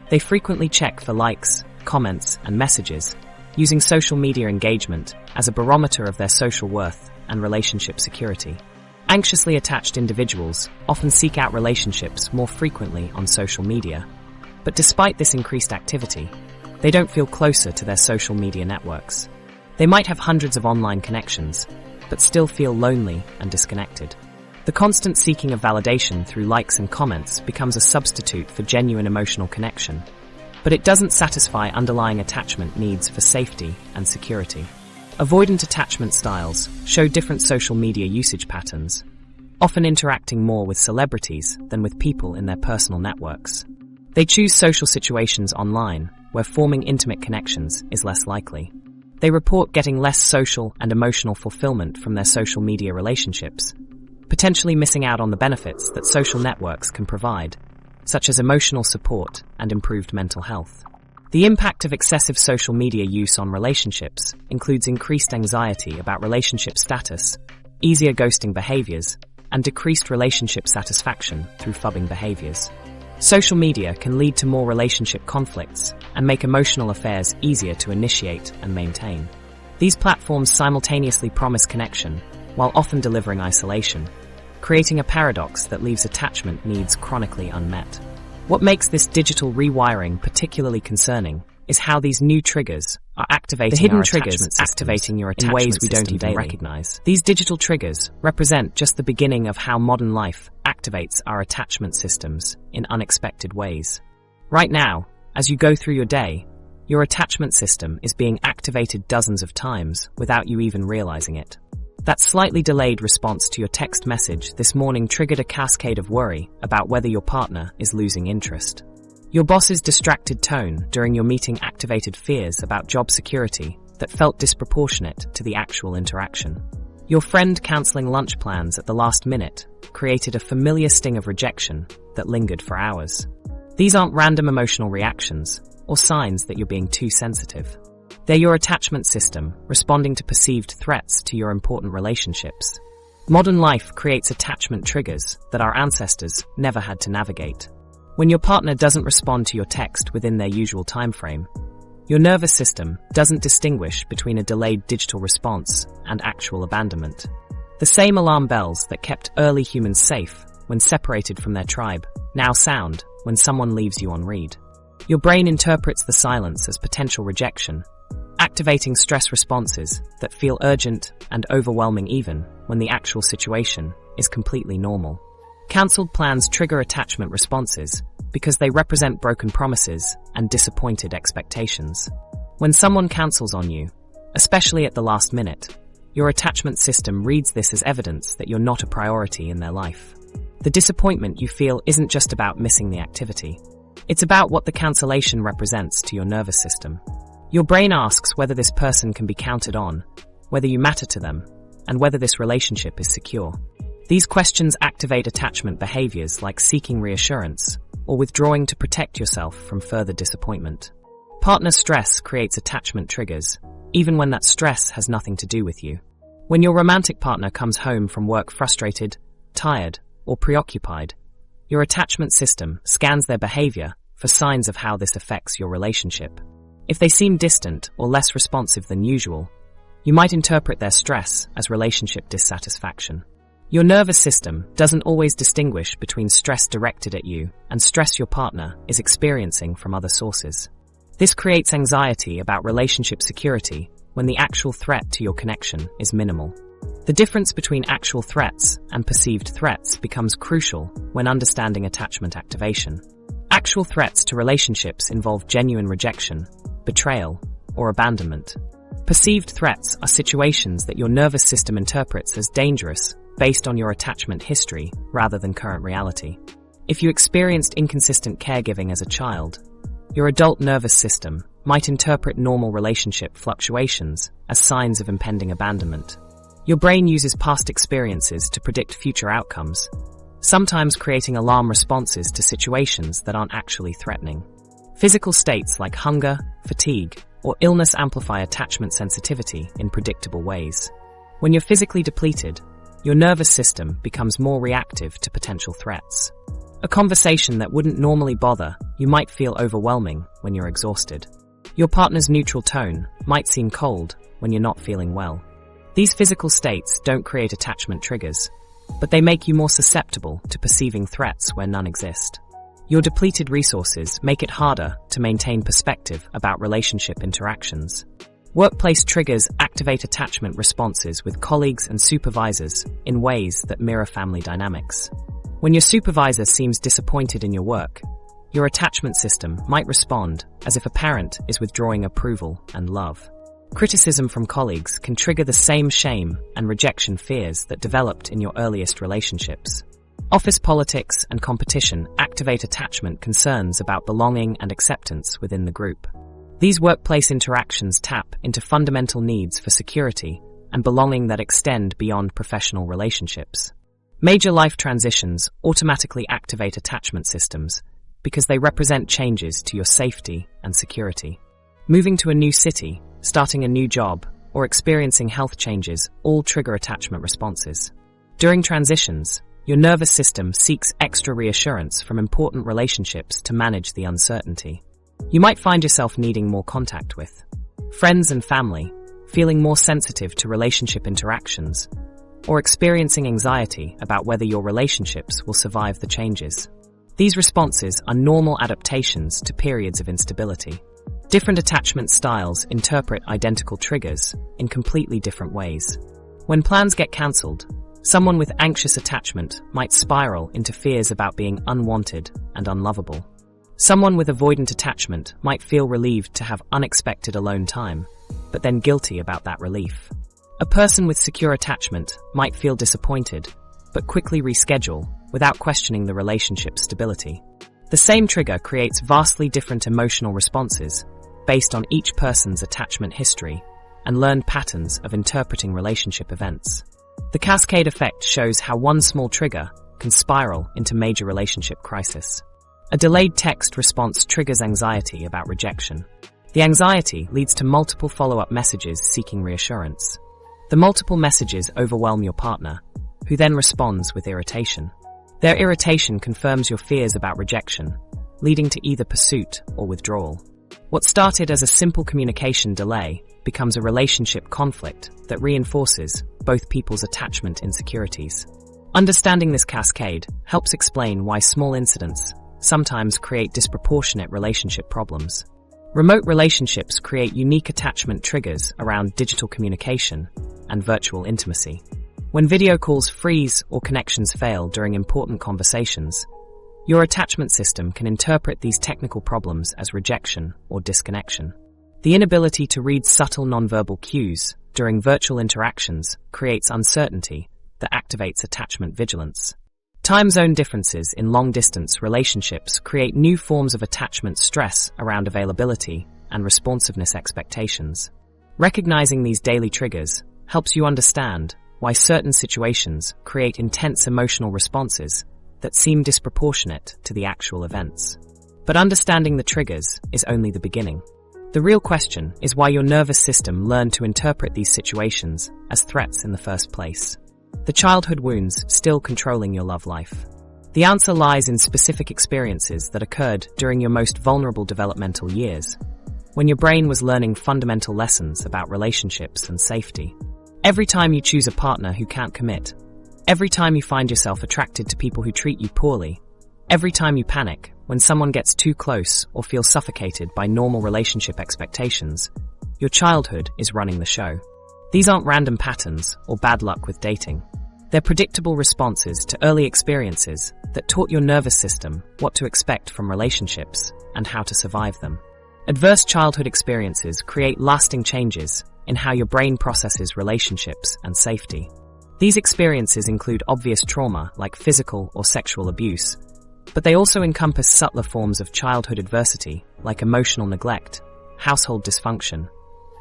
They frequently check for likes, comments, and messages, using social media engagement as a barometer of their social worth and relationship security. Anxiously attached individuals often seek out relationships more frequently on social media, but despite this increased activity, they don't feel closer to their social media networks. They might have hundreds of online connections, but still feel lonely and disconnected. The constant seeking of validation through likes and comments becomes a substitute for genuine emotional connection, but it doesn't satisfy underlying attachment needs for safety and security. Avoidant attachment styles show different social media usage patterns, often interacting more with celebrities than with people in their personal networks. They choose social situations online, where forming intimate connections is less likely. They report getting less social and emotional fulfillment from their social media relationships, potentially missing out on the benefits that social networks can provide, such as emotional support and improved mental health. The impact of excessive social media use on relationships includes increased anxiety about relationship status, easier ghosting behaviors, and decreased relationship satisfaction through phubbing behaviors. Social media can lead to more relationship conflicts and make emotional affairs easier to initiate and maintain. These platforms simultaneously promise connection, while often delivering isolation, creating a paradox that leaves attachment needs chronically unmet. What makes this digital rewiring particularly concerning is how these new triggers are activating the hidden triggers activating your attachment in ways we don't even recognize. These digital triggers represent just the beginning of how modern life activates our attachment systems in unexpected ways. Right now, as you go through your day, your attachment system is being activated dozens of times without you even realizing it. That slightly delayed response to your text message this morning triggered a cascade of worry about whether your partner is losing interest. Your boss's distracted tone during your meeting activated fears about job security that felt disproportionate to the actual interaction. Your friend canceling lunch plans at the last minute created a familiar sting of rejection that lingered for hours. These aren't random emotional reactions or signs that you're being too sensitive. They're your attachment system responding to perceived threats to your important relationships. Modern life creates attachment triggers that our ancestors never had to navigate. When your partner doesn't respond to your text within their usual time frame, your nervous system doesn't distinguish between a delayed digital response and actual abandonment. The same alarm bells that kept early humans safe when separated from their tribe now sound when someone leaves you on read. Your brain interprets the silence as potential rejection, activating stress responses that feel urgent and overwhelming even when the actual situation is completely normal. Cancelled plans trigger attachment responses because they represent broken promises and disappointed expectations. When someone cancels on you, especially at the last minute, your attachment system reads this as evidence that you're not a priority in their life. The disappointment you feel isn't just about missing the activity. It's about what the cancellation represents to your nervous system. Your brain asks whether this person can be counted on, whether you matter to them, and whether this relationship is secure. These questions activate attachment behaviors like seeking reassurance or withdrawing to protect yourself from further disappointment. Partner stress creates attachment triggers, even when that stress has nothing to do with you. When your romantic partner comes home from work frustrated, tired, or preoccupied, your attachment system scans their behavior for signs of how this affects your relationship. If they seem distant or less responsive than usual, you might interpret their stress as relationship dissatisfaction. Your nervous system doesn't always distinguish between stress directed at you and stress your partner is experiencing from other sources. This creates anxiety about relationship security when the actual threat to your connection is minimal. The difference between actual threats and perceived threats becomes crucial when understanding attachment activation. Actual threats to relationships involve genuine rejection, betrayal, or abandonment. Perceived threats are situations that your nervous system interprets as dangerous based on your attachment history rather than current reality. If you experienced inconsistent caregiving as a child, your adult nervous system might interpret normal relationship fluctuations as signs of impending abandonment. Your brain uses past experiences to predict future outcomes, sometimes creating alarm responses to situations that aren't actually threatening. Physical states like hunger, fatigue, or illness amplify attachment sensitivity in predictable ways. When you're physically depleted, your nervous system becomes more reactive to potential threats. A conversation that wouldn't normally bother you might feel overwhelming when you're exhausted. Your partner's neutral tone might seem cold when you're not feeling well. These physical states don't create attachment triggers, but they make you more susceptible to perceiving threats where none exist. Your depleted resources make it harder to maintain perspective about relationship interactions. Workplace triggers activate attachment responses with colleagues and supervisors in ways that mirror family dynamics. When your supervisor seems disappointed in your work, your attachment system might respond as if a parent is withdrawing approval and love. Criticism from colleagues can trigger the same shame and rejection fears that developed in your earliest relationships. Office politics and competition activate attachment concerns about belonging and acceptance within the group. These workplace interactions tap into fundamental needs for security and belonging that extend beyond professional relationships. Major life transitions automatically activate attachment systems because they represent changes to your safety and security. Moving to a new city, starting a new job, or experiencing health changes all trigger attachment responses. During transitions, your nervous system seeks extra reassurance from important relationships to manage the uncertainty. You might find yourself needing more contact with friends and family, feeling more sensitive to relationship interactions, or experiencing anxiety about whether your relationships will survive the changes. These responses are normal adaptations to periods of instability. Different attachment styles interpret identical triggers in completely different ways. When plans get cancelled, someone with anxious attachment might spiral into fears about being unwanted and unlovable. Someone with avoidant attachment might feel relieved to have unexpected alone time, but then guilty about that relief. A person with secure attachment might feel disappointed, but quickly reschedule without questioning the relationship's stability. The same trigger creates vastly different emotional responses based on each person's attachment history and learned patterns of interpreting relationship events. The cascade effect shows how one small trigger can spiral into major relationship crisis. A delayed text response triggers anxiety about rejection. The anxiety leads to multiple follow-up messages seeking reassurance. The multiple messages overwhelm your partner, who then responds with irritation. Their irritation confirms your fears about rejection, leading to either pursuit or withdrawal. What started as a simple communication delay becomes a relationship conflict that reinforces both people's attachment insecurities. Understanding this cascade helps explain why small incidents sometimes create disproportionate relationship problems. Remote relationships create unique attachment triggers around digital communication and virtual intimacy. When video calls freeze or connections fail during important conversations, your attachment system can interpret these technical problems as rejection or disconnection. The inability to read subtle nonverbal cues during virtual interactions creates uncertainty that activates attachment vigilance. Time zone differences in long-distance relationships create new forms of attachment stress around availability and responsiveness expectations. Recognizing these daily triggers helps you understand why certain situations create intense emotional responses that seem disproportionate to the actual events. But understanding the triggers is only the beginning. The real question is why your nervous system learned to interpret these situations as threats in the first place. The childhood wounds still controlling your love life. The answer lies in specific experiences that occurred during your most vulnerable developmental years, when your brain was learning fundamental lessons about relationships and safety. Every time you choose a partner who can't commit, every time you find yourself attracted to people who treat you poorly, every time you panic when someone gets too close or feels suffocated by normal relationship expectations, your childhood is running the show. These aren't random patterns or bad luck with dating. They're predictable responses to early experiences that taught your nervous system what to expect from relationships and how to survive them. Adverse childhood experiences create lasting changes in how your brain processes relationships and safety. These experiences include obvious trauma like physical or sexual abuse, but they also encompass subtler forms of childhood adversity like emotional neglect, household dysfunction,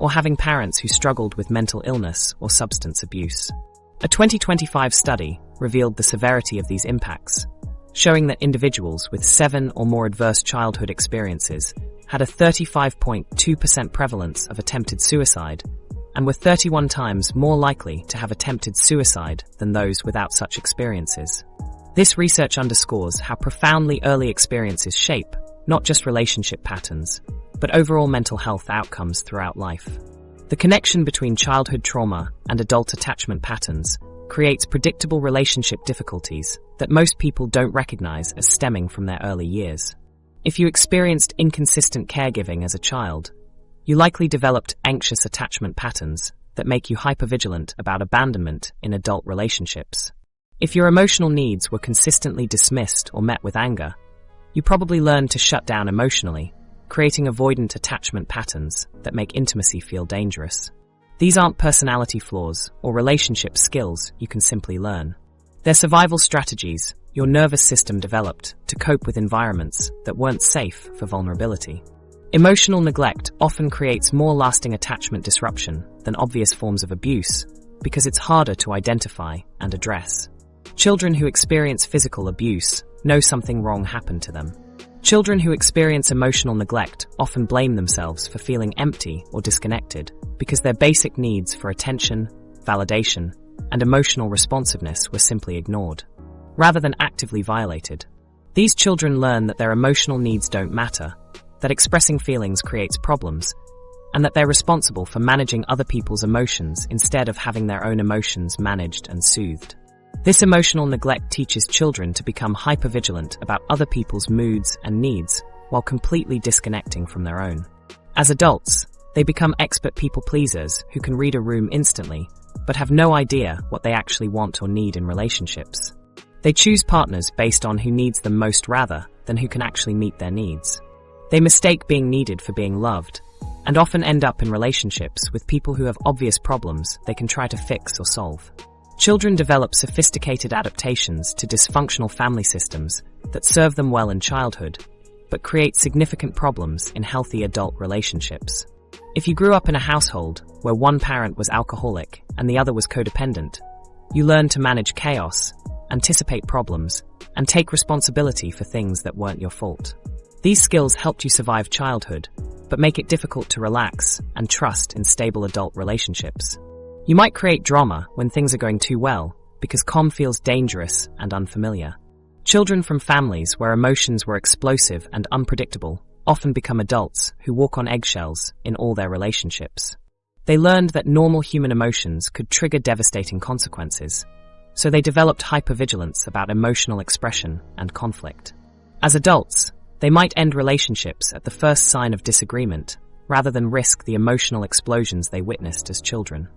or having parents who struggled with mental illness or substance abuse. A 2025 study revealed the severity of these impacts, showing that individuals with 7 or more adverse childhood experiences had a 35.2% prevalence of attempted suicide and were 31 times more likely to have attempted suicide than those without such experiences. This research underscores how profoundly early experiences shape not just relationship patterns, but overall mental health outcomes throughout life. The connection between childhood trauma and adult attachment patterns creates predictable relationship difficulties that most people don't recognize as stemming from their early years. If you experienced inconsistent caregiving as a child, you likely developed anxious attachment patterns that make you hypervigilant about abandonment in adult relationships. If your emotional needs were consistently dismissed or met with anger, you probably learned to shut down emotionally, creating avoidant attachment patterns that make intimacy feel dangerous. These aren't personality flaws or relationship skills you can simply learn. They're survival strategies your nervous system developed to cope with environments that weren't safe for vulnerability. Emotional neglect often creates more lasting attachment disruption than obvious forms of abuse because it's harder to identify and address. Children who experience physical abuse know something wrong happened to them. Children who experience emotional neglect often blame themselves for feeling empty or disconnected because their basic needs for attention, validation, and emotional responsiveness were simply ignored, rather than actively violated. These children learn that their emotional needs don't matter, that expressing feelings creates problems, and that they're responsible for managing other people's emotions instead of having their own emotions managed and soothed. This emotional neglect teaches children to become hypervigilant about other people's moods and needs while completely disconnecting from their own. As adults, they become expert people pleasers who can read a room instantly, but have no idea what they actually want or need in relationships. They choose partners based on who needs them most rather than who can actually meet their needs. They mistake being needed for being loved, and often end up in relationships with people who have obvious problems they can try to fix or solve. Children develop sophisticated adaptations to dysfunctional family systems that serve them well in childhood, but create significant problems in healthy adult relationships. If you grew up in a household where one parent was alcoholic and the other was codependent, you learn to manage chaos, anticipate problems, and take responsibility for things that weren't your fault. These skills helped you survive childhood, but make it difficult to relax and trust in stable adult relationships. You might create drama when things are going too well, because calm feels dangerous and unfamiliar. Children from families where emotions were explosive and unpredictable often become adults who walk on eggshells in all their relationships. They learned that normal human emotions could trigger devastating consequences, so they developed hypervigilance about emotional expression and conflict. As adults, they might end relationships at the first sign of disagreement, rather than risk the emotional explosions they witnessed as children.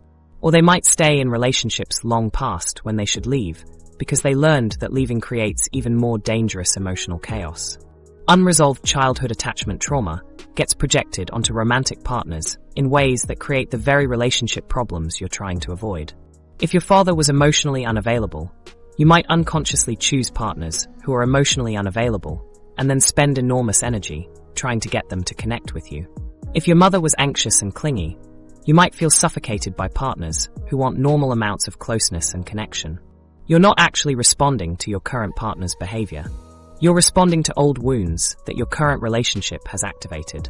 Or they might stay in relationships long past when they should leave, because they learned that leaving creates even more dangerous emotional chaos. Unresolved childhood attachment trauma gets projected onto romantic partners in ways that create the very relationship problems you're trying to avoid. If your father was emotionally unavailable, you might unconsciously choose partners who are emotionally unavailable and then spend enormous energy trying to get them to connect with you. If your mother was anxious and clingy, you might feel suffocated by partners who want normal amounts of closeness and connection. You're not actually responding to your current partner's behavior. You're responding to old wounds that your current relationship has activated.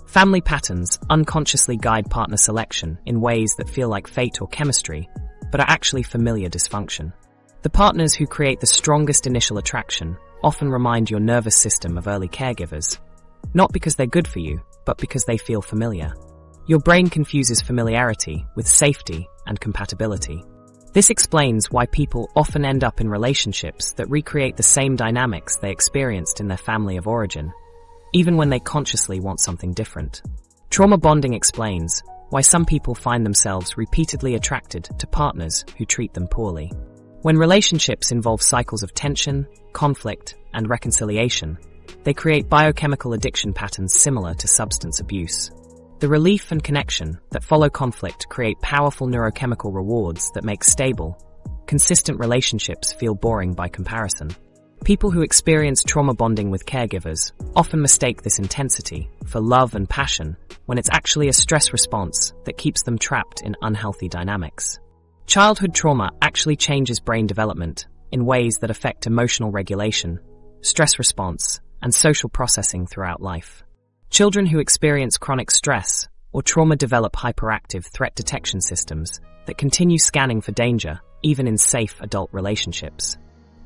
Family patterns unconsciously guide partner selection in ways that feel like fate or chemistry, but are actually familiar dysfunction. The partners who create the strongest initial attraction often remind your nervous system of early caregivers, not because they're good for you, but because they feel familiar. Your brain confuses familiarity with safety and compatibility. This explains why people often end up in relationships that recreate the same dynamics they experienced in their family of origin, even when they consciously want something different. Trauma bonding explains why some people find themselves repeatedly attracted to partners who treat them poorly. When relationships involve cycles of tension, conflict, and reconciliation, they create biochemical addiction patterns similar to substance abuse. The relief and connection that follow conflict create powerful neurochemical rewards that make stable, consistent relationships feel boring by comparison. People who experience trauma bonding with caregivers often mistake this intensity for love and passion when it's actually a stress response that keeps them trapped in unhealthy dynamics. Childhood trauma actually changes brain development in ways that affect emotional regulation, stress response, and social processing throughout life. Children who experience chronic stress or trauma develop hyperactive threat detection systems that continue scanning for danger, even in safe adult relationships.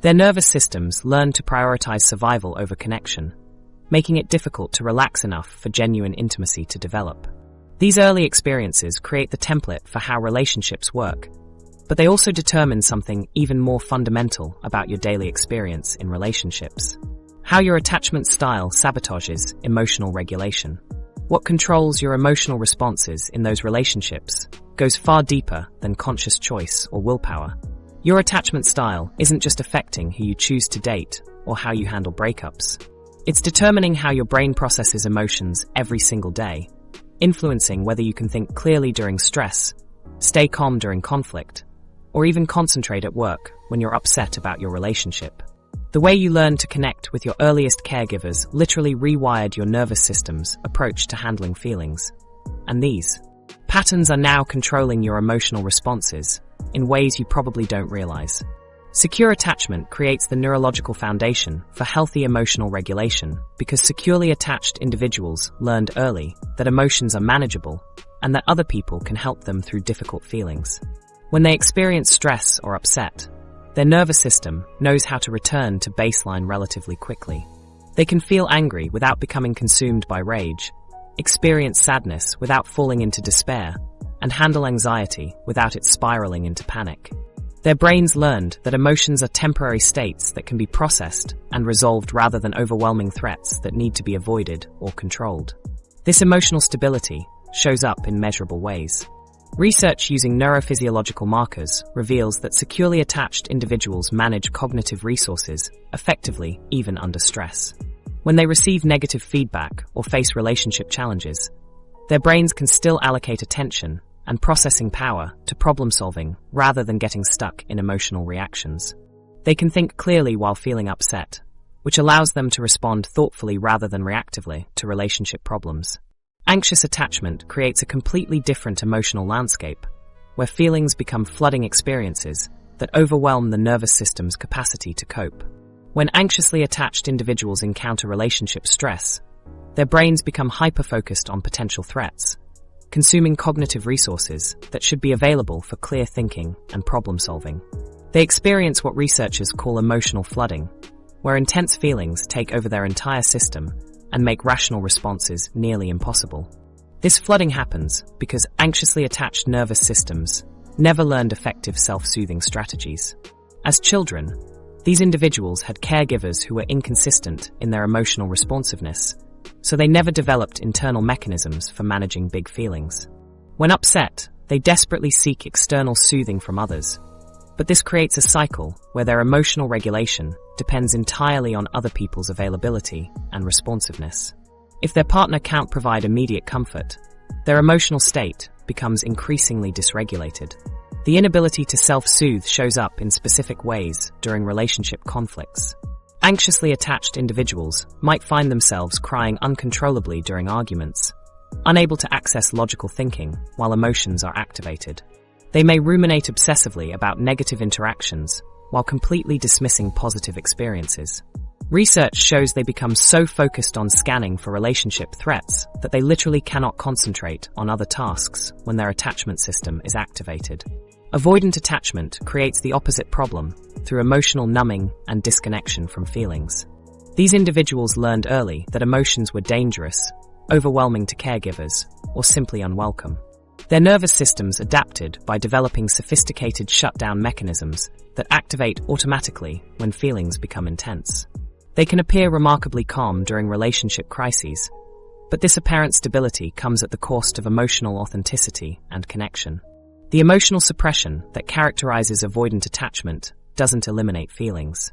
Their nervous systems learn to prioritize survival over connection, making it difficult to relax enough for genuine intimacy to develop. These early experiences create the template for how relationships work, but they also determine something even more fundamental about your daily experience in relationships. How your attachment style sabotages emotional regulation. What controls your emotional responses in those relationships goes far deeper than conscious choice or willpower. Your attachment style isn't just affecting who you choose to date or how you handle breakups. It's determining how your brain processes emotions every single day, influencing whether you can think clearly during stress, stay calm during conflict, or even concentrate at work when you're upset about your relationship. The way you learn to connect with your earliest caregivers literally rewired your nervous system's approach to handling feelings. And these patterns are now controlling your emotional responses in ways you probably don't realize. Secure attachment creates the neurological foundation for healthy emotional regulation because securely attached individuals learned early that emotions are manageable and that other people can help them through difficult feelings. When they experience stress or upset, their nervous system knows how to return to baseline relatively quickly. They can feel angry without becoming consumed by rage, experience sadness without falling into despair, and handle anxiety without it spiraling into panic. Their brains learned that emotions are temporary states that can be processed and resolved rather than overwhelming threats that need to be avoided or controlled. This emotional stability shows up in measurable ways. Research using neurophysiological markers reveals that securely attached individuals manage cognitive resources effectively even under stress. When they receive negative feedback or face relationship challenges, their brains can still allocate attention and processing power to problem solving rather than getting stuck in emotional reactions. They can think clearly while feeling upset, which allows them to respond thoughtfully rather than reactively to relationship problems. Anxious attachment creates a completely different emotional landscape, where feelings become flooding experiences that overwhelm the nervous system's capacity to cope. When anxiously attached individuals encounter relationship stress, their brains become hyper-focused on potential threats, consuming cognitive resources that should be available for clear thinking and problem-solving. They experience what researchers call emotional flooding, where intense feelings take over their entire system and make rational responses nearly impossible. This flooding happens because anxiously attached nervous systems never learned effective self-soothing strategies. As children, these individuals had caregivers who were inconsistent in their emotional responsiveness, so they never developed internal mechanisms for managing big feelings. When upset, they desperately seek external soothing from others, but this creates a cycle where their emotional regulation depends entirely on other people's availability and responsiveness. If their partner can't provide immediate comfort, their emotional state becomes increasingly dysregulated. The inability to self-soothe shows up in specific ways during relationship conflicts. Anxiously attached individuals might find themselves crying uncontrollably during arguments, unable to access logical thinking while emotions are activated. They may ruminate obsessively about negative interactions while completely dismissing positive experiences. Research shows they become so focused on scanning for relationship threats that they literally cannot concentrate on other tasks when their attachment system is activated. Avoidant attachment creates the opposite problem through emotional numbing and disconnection from feelings. These individuals learned early that emotions were dangerous, overwhelming to caregivers, or simply unwelcome. Their nervous systems adapted by developing sophisticated shutdown mechanisms that activate automatically when feelings become intense. They can appear remarkably calm during relationship crises, But this apparent stability comes at the cost of emotional authenticity and connection. The emotional suppression that characterizes avoidant attachment doesn't eliminate feelings.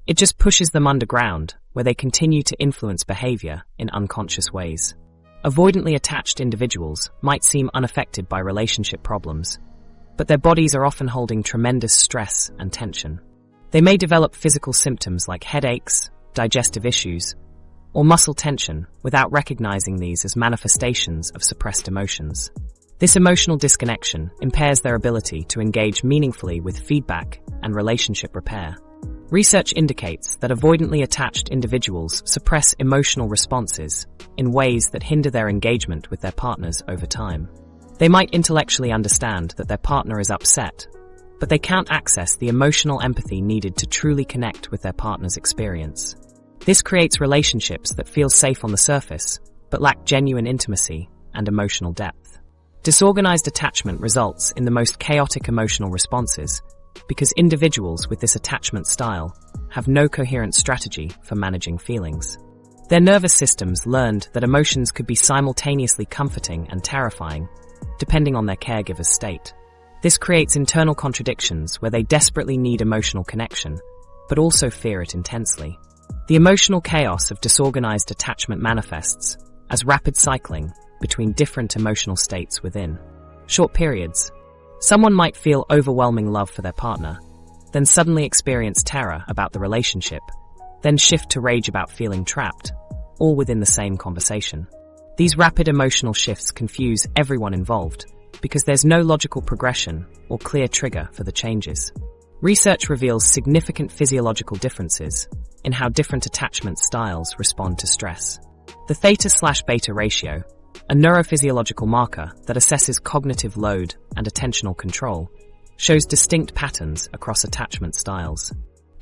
It just pushes them underground, where they continue to influence behavior in unconscious ways. Avoidantly attached individuals might seem unaffected by relationship problems, but their bodies are often holding tremendous stress and tension. They may develop physical symptoms like headaches, digestive issues, or muscle tension without recognizing these as manifestations of suppressed emotions. This emotional disconnection impairs their ability to engage meaningfully with feedback and relationship repair. Research indicates that avoidantly attached individuals suppress emotional responses in ways that hinder their engagement with their partners over time. They might intellectually understand that their partner is upset, but they can't access the emotional empathy needed to truly connect with their partner's experience. This creates relationships that feel safe on the surface, but lack genuine intimacy and emotional depth. Disorganized attachment results in the most chaotic emotional responses because individuals with this attachment style have no coherent strategy for managing feelings. Their nervous systems learned that emotions could be simultaneously comforting and terrifying, depending on their caregiver's state. This creates internal contradictions where they desperately need emotional connection, but also fear it intensely. The emotional chaos of disorganized attachment manifests as rapid cycling between different emotional states within short periods. Someone might feel overwhelming love for their partner, then suddenly experience terror about the relationship, then shift to rage about feeling trapped, all within the same conversation. These rapid emotional shifts confuse everyone involved because there's no logical progression or clear trigger for the changes. Research reveals significant physiological differences in how different attachment styles respond to stress. The theta/beta ratio, a neurophysiological marker that assesses cognitive load and attentional control, shows distinct patterns across attachment styles.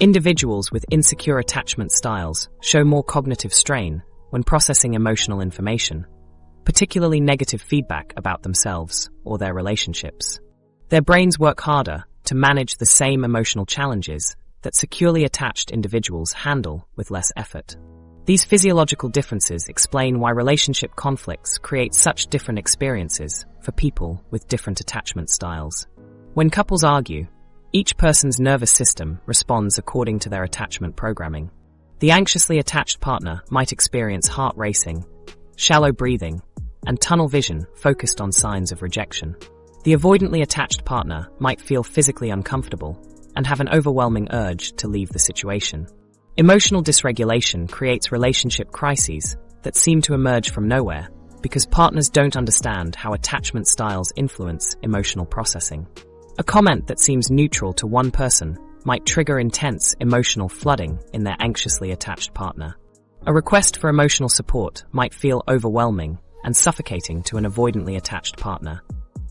Individuals with insecure attachment styles show more cognitive strain when processing emotional information, particularly negative feedback about themselves or their relationships. Their brains work harder to manage the same emotional challenges that securely attached individuals handle with less effort. These physiological differences explain why relationship conflicts create such different experiences for people with different attachment styles. When couples argue, each person's nervous system responds according to their attachment programming. The anxiously attached partner might experience heart racing, shallow breathing, and tunnel vision focused on signs of rejection. The avoidantly attached partner might feel physically uncomfortable and have an overwhelming urge to leave the situation. Emotional dysregulation creates relationship crises that seem to emerge from nowhere because partners don't understand how attachment styles influence emotional processing. A comment that seems neutral to one person might trigger intense emotional flooding in their anxiously attached partner. A request for emotional support might feel overwhelming and suffocating to an avoidantly attached partner.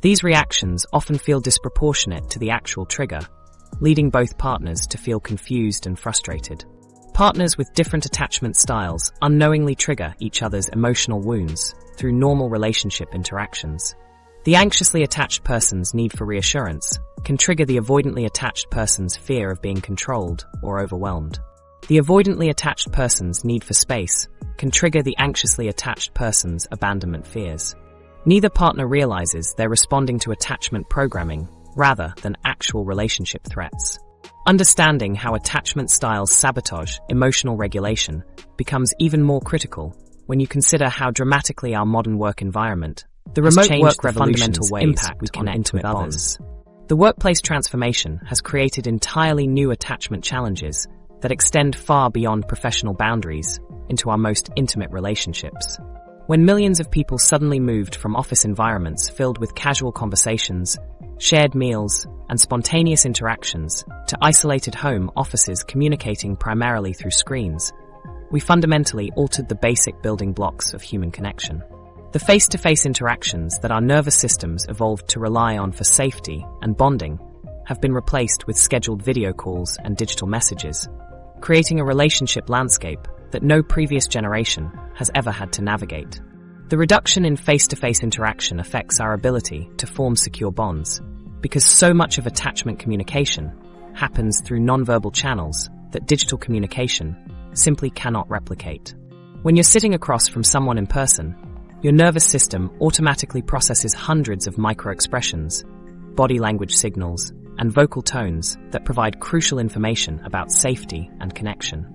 These reactions often feel disproportionate to the actual trigger, leading both partners to feel confused and frustrated. Partners with different attachment styles unknowingly trigger each other's emotional wounds through normal relationship interactions. The anxiously attached person's need for reassurance can trigger the avoidantly attached person's fear of being controlled or overwhelmed. The avoidantly attached person's need for space can trigger the anxiously attached person's abandonment fears. Neither partner realizes they're responding to attachment programming rather than actual relationship threats. Understanding how attachment styles sabotage emotional regulation becomes even more critical when you consider how dramatically our modern work environment, the remote work revolution's impact on intimate bonds. The workplace transformation has created entirely new attachment challenges that extend far beyond professional boundaries into our most intimate relationships. When millions of people suddenly moved from office environments filled with casual conversations, shared meals, and spontaneous interactions to isolated home offices communicating primarily through screens, we fundamentally altered the basic building blocks of human connection. The face-to-face interactions that our nervous systems evolved to rely on for safety and bonding have been replaced with scheduled video calls and digital messages, creating a relationship landscape that no previous generation has ever had to navigate. The reduction in face-to-face interaction affects our ability to form secure bonds, because so much of attachment communication happens through nonverbal channels that digital communication simply cannot replicate. When you're sitting across from someone in person, Your nervous system automatically processes hundreds of micro-expressions, body language signals, and vocal tones that provide crucial information about safety and connection.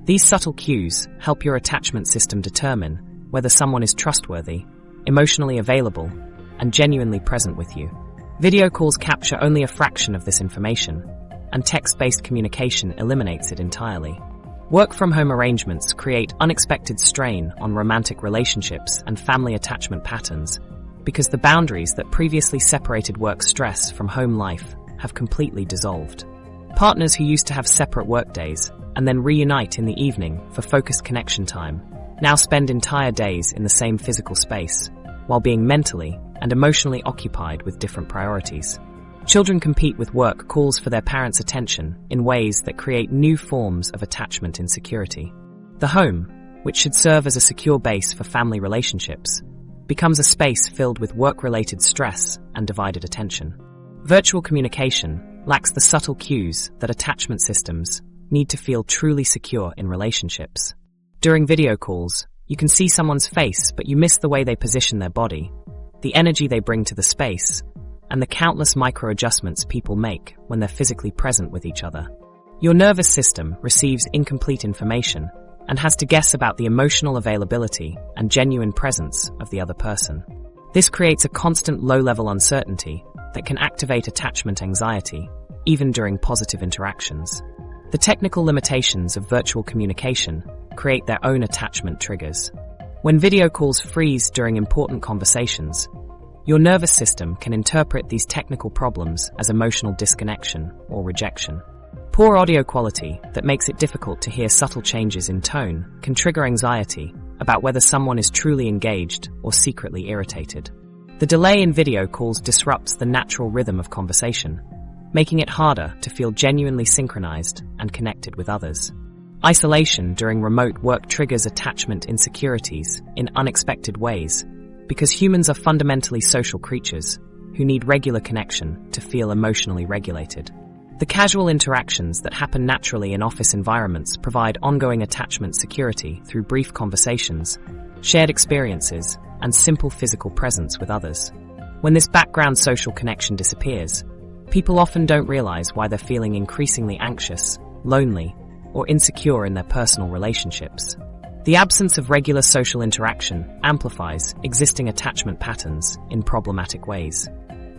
These subtle cues help your attachment system determine whether someone is trustworthy, emotionally available, and genuinely present with you. Video calls capture only a fraction of this information, and text-based communication eliminates it entirely. Work-from-home arrangements create unexpected strain on romantic relationships and family attachment patterns because the boundaries that previously separated work stress from home life have completely dissolved. Partners who used to have separate workdays and then reunite in the evening for focused connection time now spend entire days in the same physical space, while being mentally and emotionally occupied with different priorities. Children compete with work calls for their parents' attention in ways that create new forms of attachment insecurity. The home, which should serve as a secure base for family relationships, becomes a space filled with work-related stress and divided attention. Virtual communication lacks the subtle cues that attachment systems need to feel truly secure in relationships. During video calls, you can see someone's face, but you miss the way they position their body, the energy they bring to the space, and the countless micro-adjustments people make when they're physically present with each other. Your nervous system receives incomplete information and has to guess about the emotional availability and genuine presence of the other person. This creates a constant low-level uncertainty that can activate attachment anxiety, even during positive interactions. The technical limitations of virtual communication create their own attachment triggers. When video calls freeze during important conversations, your nervous system can interpret these technical problems as emotional disconnection or rejection. Poor audio quality that makes it difficult to hear subtle changes in tone can trigger anxiety about whether someone is truly engaged or secretly irritated. The delay in video calls disrupts the natural rhythm of conversation, making it harder to feel genuinely synchronized and connected with others. Isolation during remote work triggers attachment insecurities in unexpected ways, because humans are fundamentally social creatures who need regular connection to feel emotionally regulated. The casual interactions that happen naturally in office environments provide ongoing attachment security through brief conversations, shared experiences, and simple physical presence with others. When this background social connection disappears, people often don't realize why they're feeling increasingly anxious, lonely, or insecure in their personal relationships. The absence of regular social interaction amplifies existing attachment patterns in problematic ways.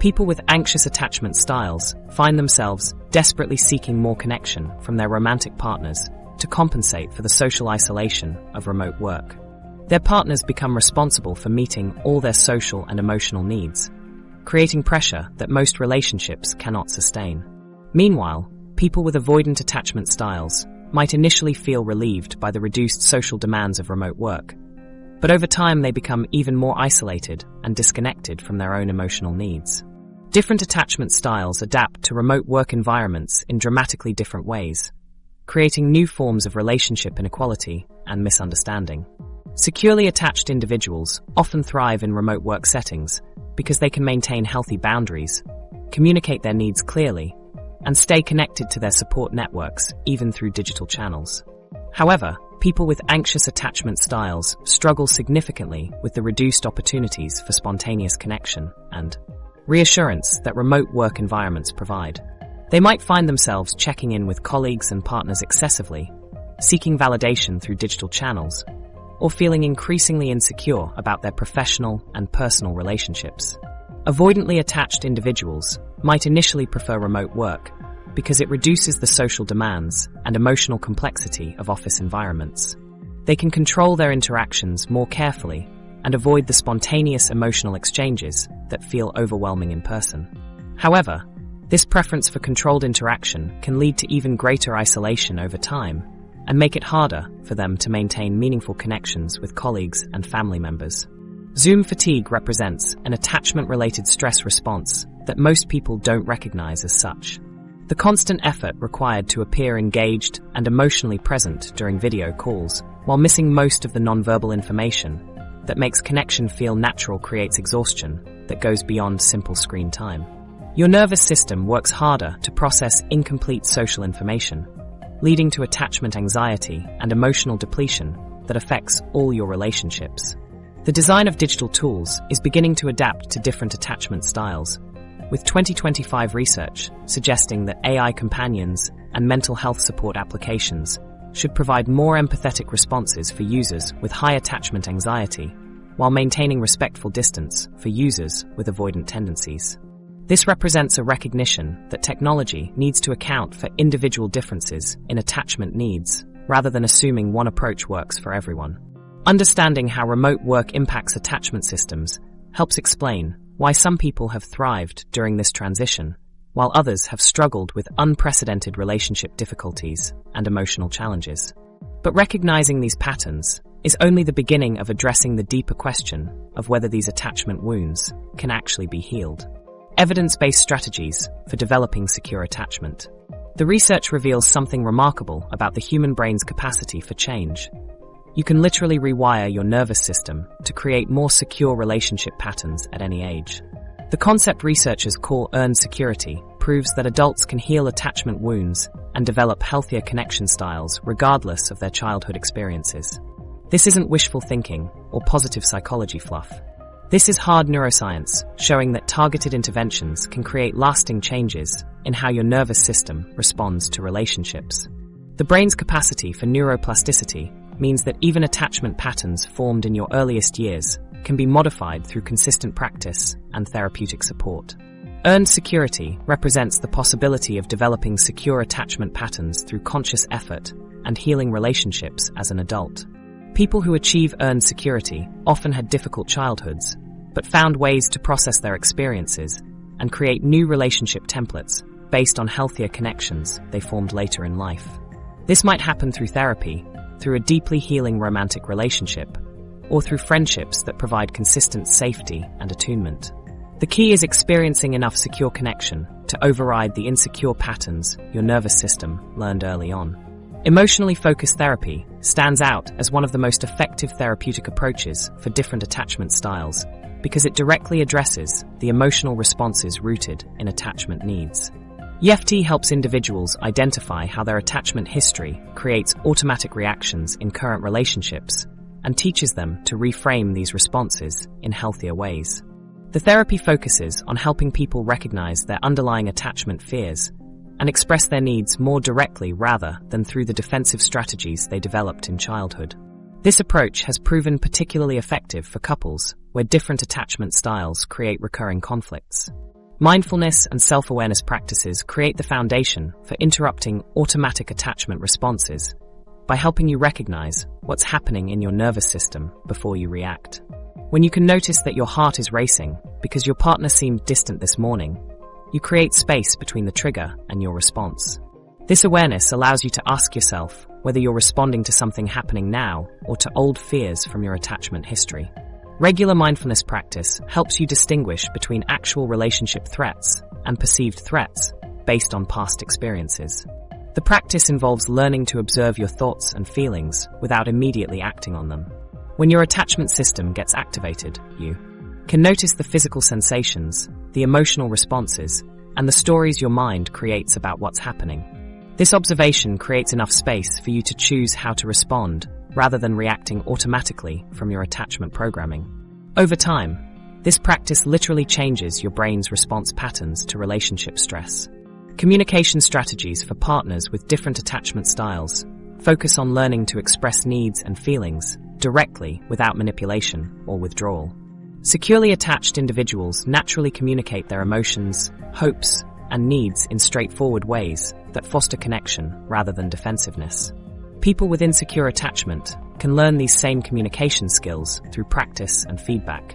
People with anxious attachment styles find themselves desperately seeking more connection from their romantic partners to compensate for the social isolation of remote work. Their partners become responsible for meeting all their social and emotional needs, creating pressure that most relationships cannot sustain. Meanwhile, people with avoidant attachment styles might initially feel relieved by the reduced social demands of remote work, but over time they become even more isolated and disconnected from their own emotional needs. Different attachment styles adapt to remote work environments in dramatically different ways, creating new forms of relationship inequality and misunderstanding. Securely attached individuals often thrive in remote work settings because they can maintain healthy boundaries, communicate their needs clearly, and stay connected to their support networks even through digital channels. However, people with anxious attachment styles struggle significantly with the reduced opportunities for spontaneous connection and reassurance that remote work environments provide. They might find themselves checking in with colleagues and partners excessively, seeking validation through digital channels, or feeling increasingly insecure about their professional and personal relationships. Avoidantly attached individuals might initially prefer remote work because it reduces the social demands and emotional complexity of office environments. They can control their interactions more carefully and avoid the spontaneous emotional exchanges that feel overwhelming in person. However, this preference for controlled interaction can lead to even greater isolation over time and make it harder for them to maintain meaningful connections with colleagues and family members. Zoom fatigue represents an attachment-related stress response that most people don't recognize as such. The constant effort required to appear engaged and emotionally present during video calls, while missing most of the nonverbal information that makes connection feel natural, creates exhaustion that goes beyond simple screen time. Your nervous system works harder to process incomplete social information, leading to attachment anxiety and emotional depletion that affects all your relationships. The design of digital tools is beginning to adapt to different attachment styles, with 2025 research suggesting that AI companions and mental health support applications should provide more empathetic responses for users with high attachment anxiety, while maintaining respectful distance for users with avoidant tendencies. This represents a recognition that technology needs to account for individual differences in attachment needs, rather than assuming one approach works for everyone. Understanding how remote work impacts attachment systems helps explain why some people have thrived during this transition, while others have struggled with unprecedented relationship difficulties and emotional challenges. But recognizing these patterns is only the beginning of addressing the deeper question of whether these attachment wounds can actually be healed. Evidence-based strategies for developing secure attachment. The research reveals something remarkable about the human brain's capacity for change. You can literally rewire your nervous system to create more secure relationship patterns at any age. The concept researchers call earned security proves that adults can heal attachment wounds and develop healthier connection styles regardless of their childhood experiences. This isn't wishful thinking or positive psychology fluff. This is hard neuroscience, showing that targeted interventions can create lasting changes in how your nervous system responds to relationships. The brain's capacity for neuroplasticity means that even attachment patterns formed in your earliest years can be modified through consistent practice and therapeutic support. Earned security represents the possibility of developing secure attachment patterns through conscious effort and healing relationships as an adult. People who achieve earned security often had difficult childhoods, but found ways to process their experiences and create new relationship templates based on healthier connections they formed later in life. This might happen through therapy, through a deeply healing romantic relationship, or through friendships that provide consistent safety and attunement. The key is experiencing enough secure connection to override the insecure patterns your nervous system learned early on. Emotionally focused therapy stands out as one of the most effective therapeutic approaches for different attachment styles because it directly addresses the emotional responses rooted in attachment needs. EFT helps individuals identify how their attachment history creates automatic reactions in current relationships and teaches them to reframe these responses in healthier ways. The therapy focuses on helping people recognize their underlying attachment fears and express their needs more directly rather than through the defensive strategies they developed in childhood. This approach has proven particularly effective for couples where different attachment styles create recurring conflicts. Mindfulness and self-awareness practices create the foundation for interrupting automatic attachment responses by helping you recognize what's happening in your nervous system before you react. When you can notice that your heart is racing because your partner seemed distant this morning, you create space between the trigger and your response. This awareness allows you to ask yourself whether you're responding to something happening now or to old fears from your attachment history. Regular mindfulness practice helps you distinguish between actual relationship threats and perceived threats based on past experiences. The practice involves learning to observe your thoughts and feelings without immediately acting on them. When your attachment system gets activated, you can notice the physical sensations, the emotional responses, and the stories your mind creates about what's happening. This observation creates enough space for you to choose how to respond rather than reacting automatically from your attachment programming. Over time, this practice literally changes your brain's response patterns to relationship stress. Communication strategies for partners with different attachment styles focus on learning to express needs and feelings directly without manipulation or withdrawal. Securely attached individuals naturally communicate their emotions, hopes, and needs in straightforward ways that foster connection rather than defensiveness. People with insecure attachment can learn these same communication skills through practice and feedback.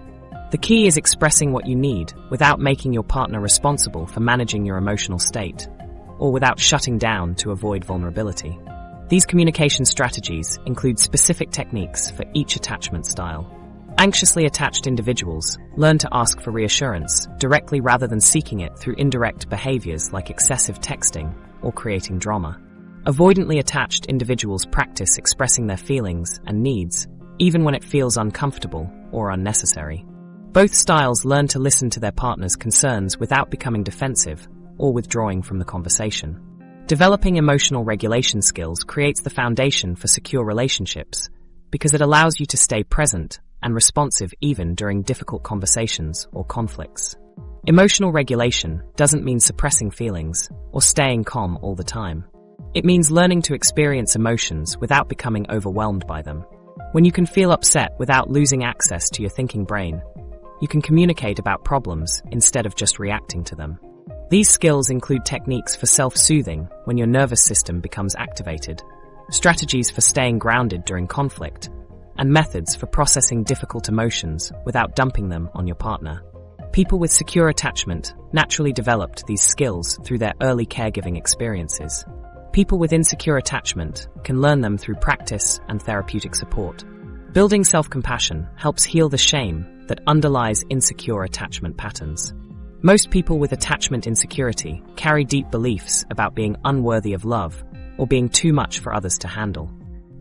The key is expressing what you need without making your partner responsible for managing your emotional state, or without shutting down to avoid vulnerability. These communication strategies include specific techniques for each attachment style. Anxiously attached individuals learn to ask for reassurance directly rather than seeking it through indirect behaviors like excessive texting or creating drama. Avoidantly attached individuals practice expressing their feelings and needs, even when it feels uncomfortable or unnecessary. Both styles learn to listen to their partner's concerns without becoming defensive or withdrawing from the conversation. Developing emotional regulation skills creates the foundation for secure relationships because it allows you to stay present and responsive even during difficult conversations or conflicts. Emotional regulation doesn't mean suppressing feelings or staying calm all the time. It means learning to experience emotions without becoming overwhelmed by them. When you can feel upset without losing access to your thinking brain, you can communicate about problems instead of just reacting to them. These skills include techniques for self-soothing when your nervous system becomes activated, strategies for staying grounded during conflict, and methods for processing difficult emotions without dumping them on your partner. People with secure attachment naturally developed these skills through their early caregiving experiences. People with insecure attachment can learn them through practice and therapeutic support. Building self-compassion helps heal the shame that underlies insecure attachment patterns. Most people with attachment insecurity carry deep beliefs about being unworthy of love or being too much for others to handle.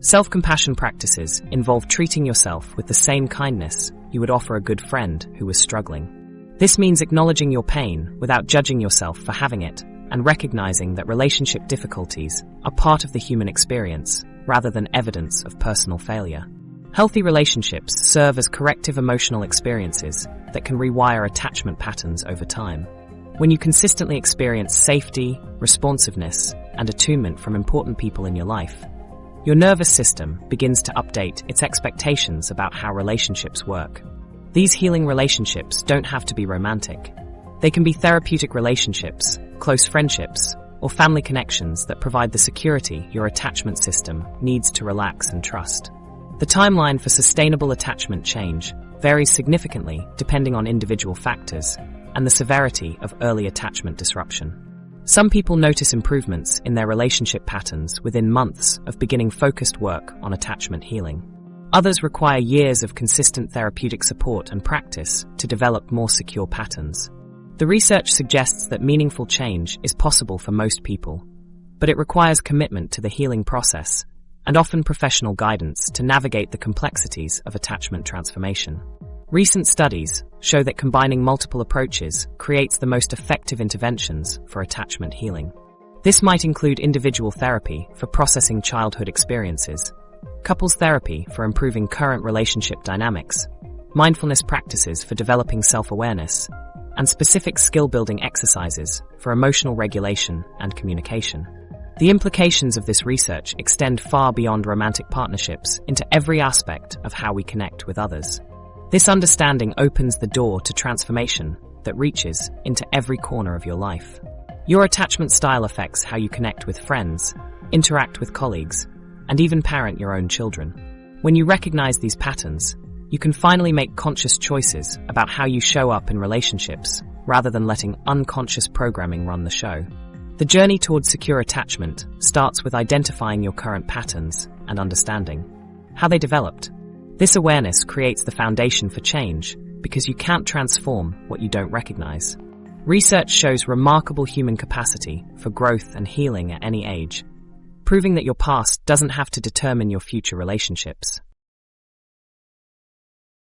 Self-compassion practices involve treating yourself with the same kindness you would offer a good friend who was struggling. This means acknowledging your pain without judging yourself for having it, and recognizing that relationship difficulties are part of the human experience rather than evidence of personal failure. Healthy relationships serve as corrective emotional experiences that can rewire attachment patterns over time. When you consistently experience safety, responsiveness, and attunement from important people in your life, your nervous system begins to update its expectations about how relationships work. These healing relationships don't have to be romantic. They can be therapeutic relationships, close friendships, or family connections that provide the security your attachment system needs to relax and trust. The timeline for sustainable attachment change varies significantly depending on individual factors and the severity of early attachment disruption. Some people notice improvements in their relationship patterns within months of beginning focused work on attachment healing. Others require years of consistent therapeutic support and practice to develop more secure patterns. The research suggests that meaningful change is possible for most people, but it requires commitment to the healing process and often professional guidance to navigate the complexities of attachment transformation. Recent studies show that combining multiple approaches creates the most effective interventions for attachment healing. This might include individual therapy for processing childhood experiences, couples therapy for improving current relationship dynamics, mindfulness practices for developing self-awareness, and specific skill-building exercises for emotional regulation and communication. The implications of this research extend far beyond romantic partnerships into every aspect of how we connect with others. This understanding opens the door to transformation that reaches into every corner of your life. Your attachment style affects how you connect with friends, interact with colleagues, and even parent your own children. When you recognize these patterns, you can finally make conscious choices about how you show up in relationships rather than letting unconscious programming run the show. The journey towards secure attachment starts with identifying your current patterns and understanding how they developed. This awareness creates the foundation for change because you can't transform what you don't recognize. Research shows remarkable human capacity for growth and healing at any age, proving that your past doesn't have to determine your future relationships.